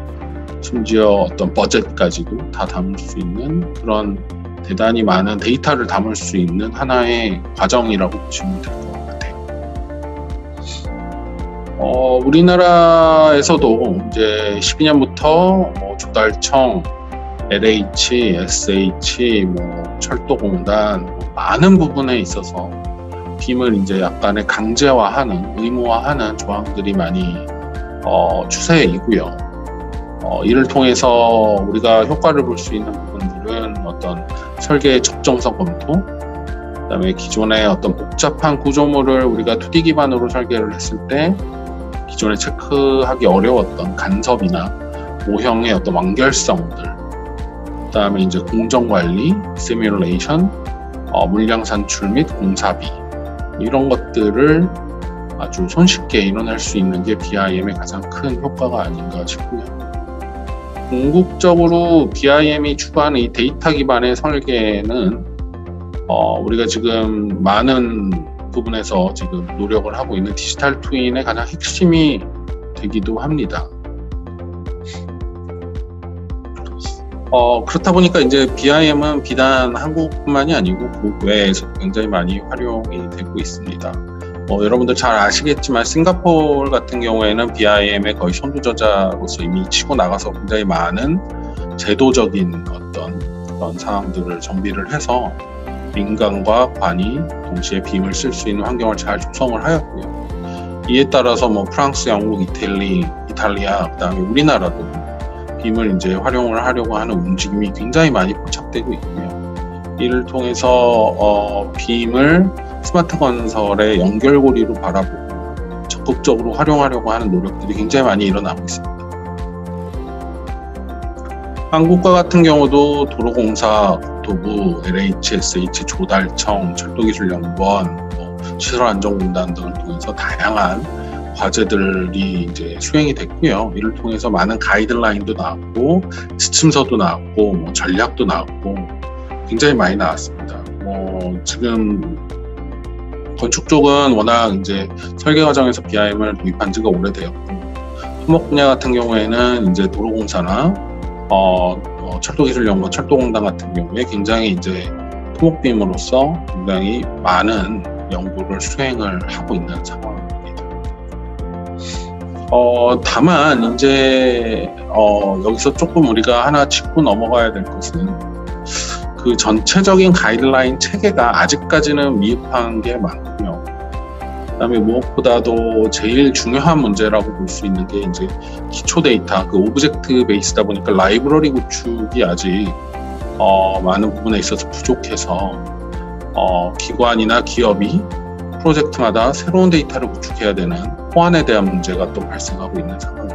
심지어 어떤 버젯까지도 다 담을 수 있는 그런 대단히 많은 데이터를 담을 수 있는 하나의 과정이라고 보시면 될 것 같아요. 우리나라에서도 이제 12년부터 조달청, LH, SH, 철도공단 많은 부분에 있어서 빔을 이제 약간의 강제화하는, 의무화하는 조항들이 많이 추세이고요. 이를 통해서 우리가 효과를 볼 수 있는 부분들은 어떤 설계의 적정성 검토, 그다음에 기존의 어떤 복잡한 구조물을 우리가 2D 기반으로 설계를 했을 때 기존에 체크하기 어려웠던 간섭이나 모형의 어떤 완결성들, 그다음에 이제 공정 관리, 시뮬레이션, 물량 산출 및 공사비 이런 것들을 아주 손쉽게 이뤄낼 수 있는 게 BIM의 가장 큰 효과가 아닌가 싶고요. 궁극적으로 BIM이 추구하는 이 데이터 기반의 설계는 우리가 지금 많은 부분에서 지금 노력을 하고 있는 디지털 트윈의 가장 핵심이 되기도 합니다. 그렇다 보니까 이제 BIM은 비단 한국뿐만이 아니고 국외에서 굉장히 많이 활용이 되고 있습니다. 여러분들 잘 아시겠지만 싱가포르 같은 경우에는 BIM의 거의 선두주자로서 이미 치고 나가서 굉장히 많은 제도적인 어떤 그런 상황들을 정비를 해서 민간과 관이 동시에 빔을 쓸 수 있는 환경을 잘 조성을 하였고요. 이에 따라서 프랑스, 영국, 이탈리아, 그다음에 우리나라도 빔을 이제 활용을 하려고 하는 움직임이 굉장히 많이 포착되고 있고요. 이를 통해서 빔을 스마트 건설의 연결고리로 바라보고 적극적으로 활용하려고 하는 노력들이 굉장히 많이 일어나고 있습니다. 한국과 같은 경우도 도로공사, 국토부, LH, SH, 조달청, 철도기술연구원, 시설안전공단 등을 통해서 다양한 과제들이 이제 수행이 됐고요. 이를 통해서 많은 가이드라인도 나왔고, 지침서도 나왔고, 전략도 나왔고, 굉장히 많이 나왔습니다. 지금 건축 쪽은 워낙 이제 설계 과정에서 BIM을 도입한 지가 오래되었고, 토목 분야 같은 경우에는 이제 도로공사나 철도기술연구원, 철도공단 같은 경우에 굉장히 이제 토목빔으로서 굉장히 많은 연구를 수행을 하고 있는 상황입니다. 다만 이제 여기서 조금 우리가 하나 짚고 넘어가야 될 것은 그 전체적인 가이드라인 체계가 아직까지는 미흡한 게 많고요. 그다음에 무엇보다도 제일 중요한 문제라고 볼 수 있는 게 이제 기초 데이터, 그 오브젝트 베이스다 보니까 라이브러리 구축이 아직 많은 부분에 있어서 부족해서 기관이나 기업이 프로젝트마다 새로운 데이터를 구축해야 되는 호환에 대한 문제가 또 발생하고 있는 상황입니다.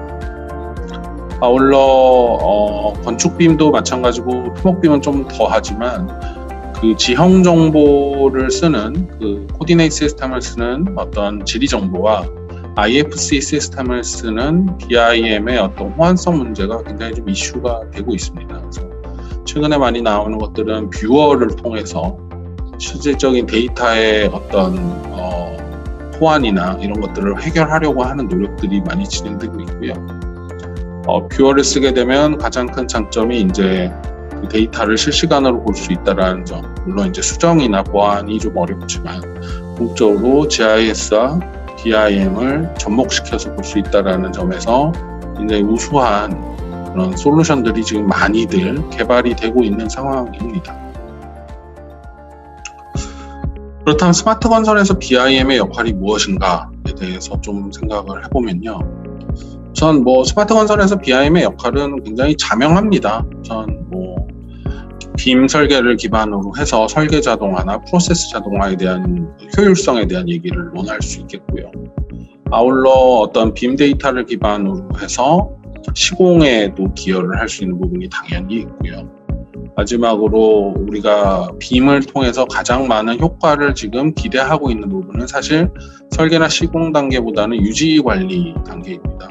아울러 건축빔도 마찬가지고 토목빔은 좀 더하지만 그 지형 정보를 쓰는 그 코디네이트 시스템을 쓰는 어떤 지리 정보와 IFC 시스템을 쓰는 BIM의 어떤 호환성 문제가 굉장히 좀 이슈가 되고 있습니다. 그래서 최근에 많이 나오는 것들은 뷰어를 통해서 실질적인 데이터의 어떤 호환이나 이런 것들을 해결하려고 하는 노력들이 많이 진행되고 있고요. 뷰어를 쓰게 되면 가장 큰 장점이 이제 그 데이터를 실시간으로 볼 수 있다는 점. 물론 이제 수정이나 보완이 좀 어렵지만 궁극적으로 GIS와 BIM을 접목시켜서 볼 수 있다는 점에서 굉장히 우수한 그런 솔루션들이 지금 많이들 개발이 되고 있는 상황입니다. 그렇다면 스마트 건설에서 BIM의 역할이 무엇인가에 대해서 좀 생각을 해보면요. 우선 스마트 건설에서 BIM의 역할은 굉장히 자명합니다. 우선 빔 설계를 기반으로 해서 설계 자동화나 프로세스 자동화에 대한 효율성에 대한 얘기를 논할 수 있겠고요. 아울러 어떤 빔 데이터를 기반으로 해서 시공에도 기여를 할 수 있는 부분이 당연히 있고요. 마지막으로 우리가 빔을 통해서 가장 많은 효과를 지금 기대하고 있는 부분은 사실 설계나 시공 단계보다는 유지 관리 단계입니다.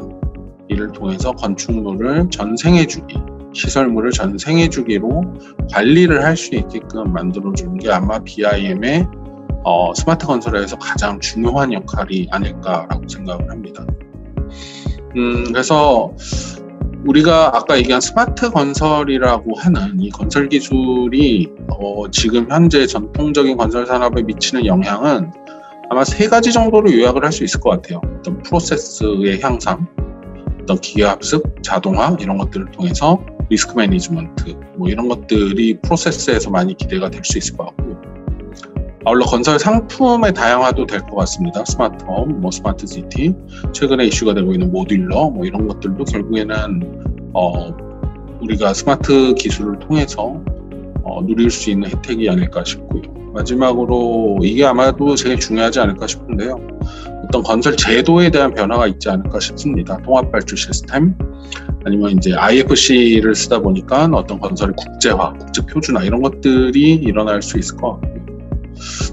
이를 통해서 건축물을 전생해주기, 시설물을 전생해주기로 관리를 할 수 있게끔 만들어주는 게 아마 BIM의 스마트 건설에서 가장 중요한 역할이 아닐까라고 생각을 합니다. 그래서 우리가 아까 얘기한 스마트 건설이라고 하는 이 건설 기술이 지금 현재 전통적인 건설 산업에 미치는 영향은 아마 3가지 정도로 요약을 할 수 있을 것 같아요. 어떤 프로세스의 향상, 어떤 기계학습, 자동화 이런 것들을 통해서 리스크 매니지먼트 뭐 이런 것들이 프로세스에서 많이 기대가 될 수 있을 것 같고요. 아울러 건설 상품의 다양화도 될 것 같습니다. 스마트홈, 뭐 스마트 시티, 최근에 이슈가 되고 있는 모듈러 뭐 이런 것들도 결국에는 우리가 스마트 기술을 통해서 누릴 수 있는 혜택이 아닐까 싶고요. 마지막으로 이게 아마도 제일 중요하지 않을까 싶은데요. 어떤 건설 제도에 대한 변화가 있지 않을까 싶습니다. 통합 발주 시스템 아니면 이제 IFC를 쓰다 보니까 어떤 건설의 국제화, 국제 표준화 이런 것들이 일어날 수 있을 것 같고요.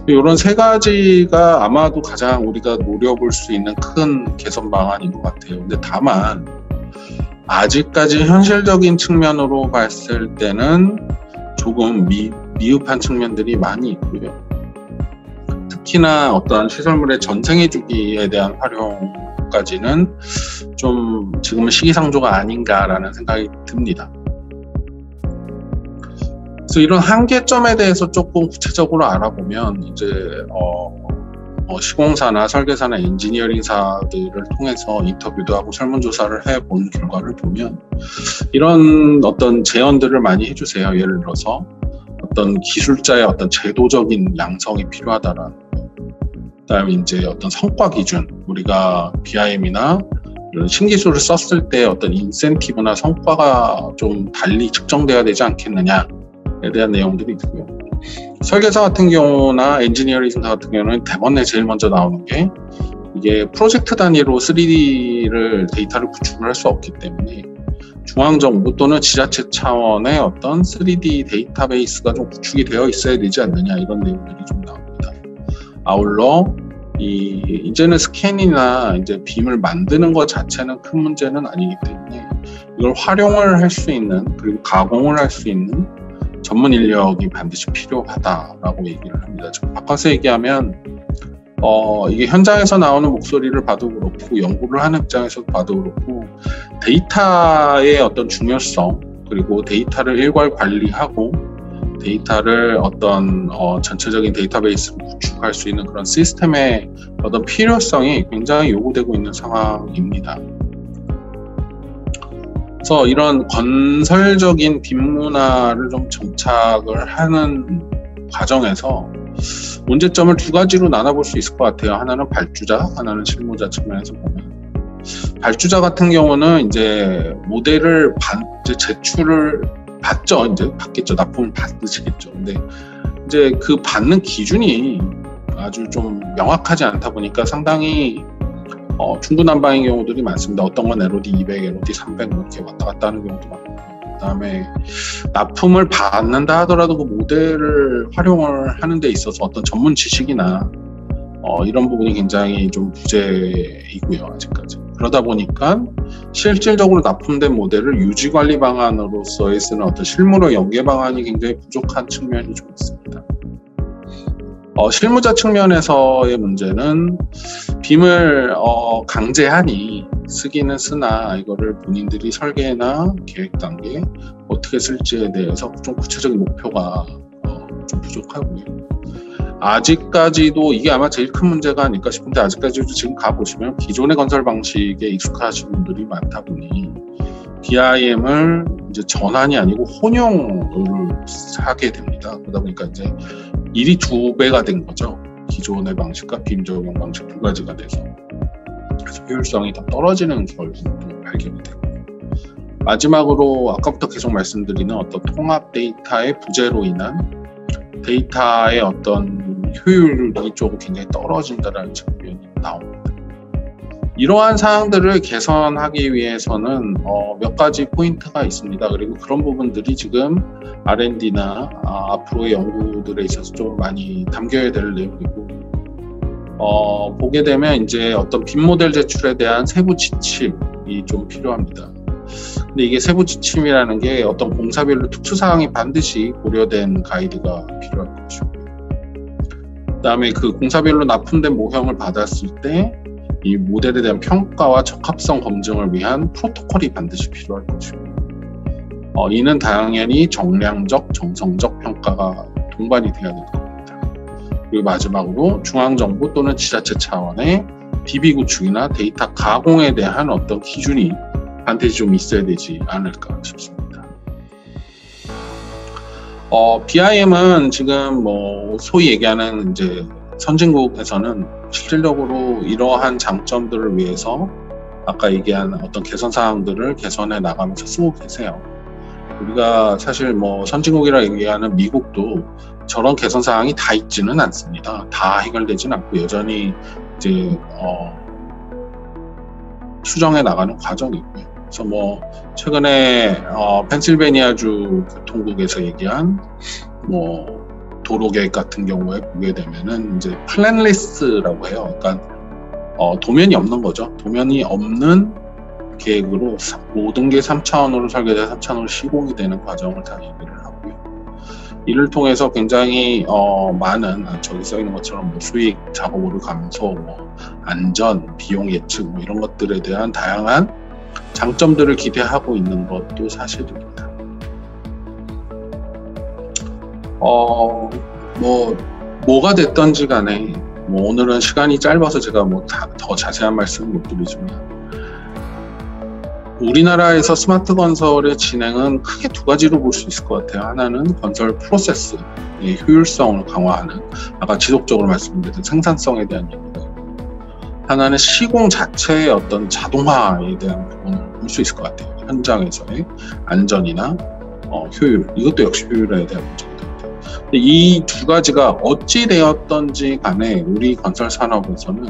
이런 3가지가 아마도 가장 우리가 노려볼 수 있는 큰 개선 방안인 것 같아요. 근데 다만 아직까지 현실적인 측면으로 봤을 때는 조금 미흡한 측면들이 많이 있고요. 특히나 어떤 시설물의 전생애 주기에 대한 활용까지는 좀 지금은 시기상조가 아닌가라는 생각이 듭니다. 그래서 이런 한계점에 대해서 조금 구체적으로 알아보면 이제 시공사나 설계사나 엔지니어링사들을 통해서 인터뷰도 하고 설문조사를 해본 결과를 보면 이런 어떤 제언들을 많이 해주세요. 예를 들어서 어떤 기술자의 어떤 제도적인 양성이 필요하다라는 거. 그다음에 이제 어떤 성과 기준, 우리가 BIM이나 이런 신기술을 썼을 때 어떤 인센티브나 성과가 좀 달리 측정돼야 되지 않겠느냐에 대한 내용들이 있고요. 설계사 같은 경우나 엔지니어링사 같은 경우는 대번에 제일 먼저 나오는 게 이게 프로젝트 단위로 3D를 데이터를 구축을 할 수 없기 때문에 중앙정부 또는 지자체 차원의 어떤 3D 데이터베이스가 좀 구축이 되어 있어야 되지 않느냐 이런 내용들이 좀 나옵니다. 아울러 이제는 스캔이나 이제 빔을 만드는 것 자체는 큰 문제는 아니기 때문에 이걸 활용을 할 수 있는 그리고 가공을 할 수 있는 전문 인력이 반드시 필요하다라고 얘기를 합니다. 좀 바꿔서 얘기하면 이게 현장에서 나오는 목소리를 봐도 그렇고 연구를 하는 입장에서도 봐도 그렇고 데이터의 어떤 중요성 그리고 데이터를 일괄 관리하고 데이터를 어떤 전체적인 데이터베이스를 구축할 수 있는 그런 시스템의 어떤 필요성이 굉장히 요구되고 있는 상황입니다. 그래서 이런 건설적인 빔문화를 좀 정착을 하는 과정에서 문제점을 2가지로 나눠볼 수 있을 것 같아요. 하나는 발주자, 하나는 실무자 측면에서 보면 발주자 같은 경우는 이제 모델을 이제 제출을 받죠. 이제 받겠죠. 납품을 받으시겠죠. 근데 이제 그 받는 기준이 아주 좀 명확하지 않다 보니까 상당히 중구난방인 경우들이 많습니다. 어떤 건 LOD 200, LOD 300 이렇게 왔다 갔다 하는 경우도 많고 그다음에 납품을 받는다 하더라도 그 모델을 활용을 하는 데 있어서 어떤 전문 지식이나 이런 부분이 굉장히 좀 부재이고요. 아직까지. 그러다 보니까 실질적으로 납품된 모델을 유지관리 방안으로서의 쓰는 어떤 실무로 연계 방안이 굉장히 부족한 측면이 좀 있습니다. 실무자 측면에서의 문제는 빔을 강제하니 쓰기는 쓰나 이거를 본인들이 설계나 계획 단계 어떻게 쓸지에 대해서 좀 구체적인 목표가 좀 부족하고요. 아직까지도 이게 아마 제일 큰 문제가 아닐까 싶은데 아직까지도 지금 가보시면 기존의 건설 방식에 익숙하신 분들이 많다 보니 BIM을 이제 전환이 아니고 혼용을 하게 됩니다. 그러다 보니까 이제 일이 2배가 된 거죠. 기존의 방식과 빔 적용 방식 2가지가 돼서. 그래서 효율성이 더 떨어지는 결과도 발견이 되고. 마지막으로 아까부터 계속 말씀드리는 어떤 통합 데이터의 부재로 인한 데이터의 어떤 효율이 조금 굉장히 떨어진다는 측면이 나옵니다. 이러한 사항들을 개선하기 위해서는 몇 가지 포인트가 있습니다. 그리고 그런 부분들이 지금 R&D나 앞으로의 연구들에 있어서 좀 많이 담겨야 될 내용이고 보게 되면 이제 어떤 빔 모델 제출에 대한 세부 지침이 좀 필요합니다. 근데 이게 세부 지침이라는 게 어떤 공사별로 특수사항이 반드시 고려된 가이드가 필요할 것이고 그다음에 그 공사별로 납품된 모형을 받았을 때 이 모델에 대한 평가와 적합성 검증을 위한 프로토콜이 반드시 필요할 것이고, 이는 당연히 정량적, 정성적 평가가 동반이 되어야 될 겁니다. 그리고 마지막으로 중앙정부 또는 지자체 차원의 DB 구축이나 데이터 가공에 대한 어떤 기준이 반드시 좀 있어야 되지 않을까 싶습니다. BIM은 지금 뭐 소위 얘기하는 이제 선진국에서는 실질적으로 이러한 장점들을 위해서 아까 얘기한 어떤 개선 사항들을 개선해 나가면서 쓰고 계세요. 우리가 사실 뭐 선진국이라 얘기하는 미국도 저런 개선 사항이 다 있지는 않습니다. 다 해결되지는 않고 여전히 이제 수정해 나가는 과정이고요. 그래서 뭐 최근에 펜실베니아주 교통국에서 얘기한 뭐 도로 계획 같은 경우에 보게 되면은 이제 플랜리스라고 해요. 그러니까 도면이 없는 거죠. 도면이 없는 계획으로 모든 게 3차원으로 설계돼서 3차원으로 시공이 되는 과정을 다 얘기를 하고요. 이를 통해서 굉장히 많은 저기 써 있는 것처럼 뭐 수익, 작업 오류 감소, 뭐 안전, 비용 예측 뭐 이런 것들에 대한 다양한 장점들을 기대하고 있는 것도 사실입니다. 뭐가 됐던지 간에 뭐 오늘은 시간이 짧아서 제가 뭐 더 자세한 말씀은 못 드리지만 우리나라에서 스마트 건설의 진행은 크게 두 가지로 볼 수 있을 것 같아요. 하나는 건설 프로세스의 효율성을 강화하는, 아까 지속적으로 말씀드린 생산성에 대한 얘기고, 하나는 시공 자체의 어떤 자동화에 대한 부분을 볼 수 있을 것 같아요. 현장에서의 안전이나 효율, 이것도 역시 효율에 대한 문제입니다. 이 두 가지가 어찌 되었던지 간에 우리 건설 산업에서는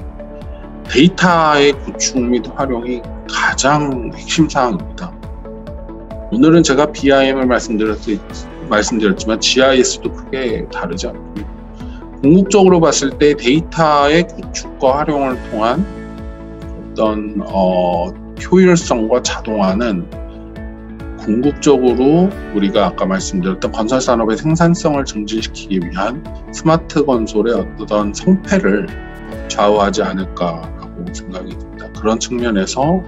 데이터의 구축 및 활용이 가장 핵심 사항입니다. 오늘은 제가 BIM을 말씀드렸지만 GIS도 크게 다르지 않고, 궁극적으로 봤을 때 데이터의 구축과 활용을 통한 어떤 효율성과 자동화는 궁극적으로 우리가 아까 말씀드렸던 건설 산업의 생산성을 증진시키기 위한 스마트 건설의 어떤 성패를 좌우하지 않을까라고 생각이 듭니다. 그런 측면에서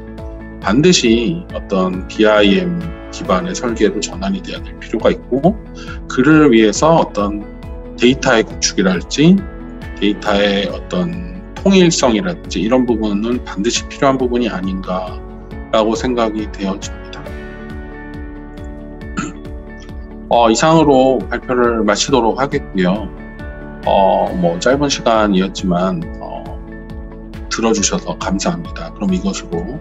반드시 어떤 BIM 기반의 설계로 전환이 돼야 될 필요가 있고, 그를 위해서 어떤 데이터의 구축이랄지 데이터의 어떤 통일성이랄지 이런 부분은 반드시 필요한 부분이 아닌가라고 생각이 되어집니다. 이상으로 발표를 마치도록 하겠고요. 뭐 짧은 시간이었지만 들어주셔서 감사합니다. 그럼 이것으로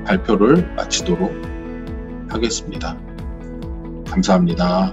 발표를 마치도록 하겠습니다. 감사합니다.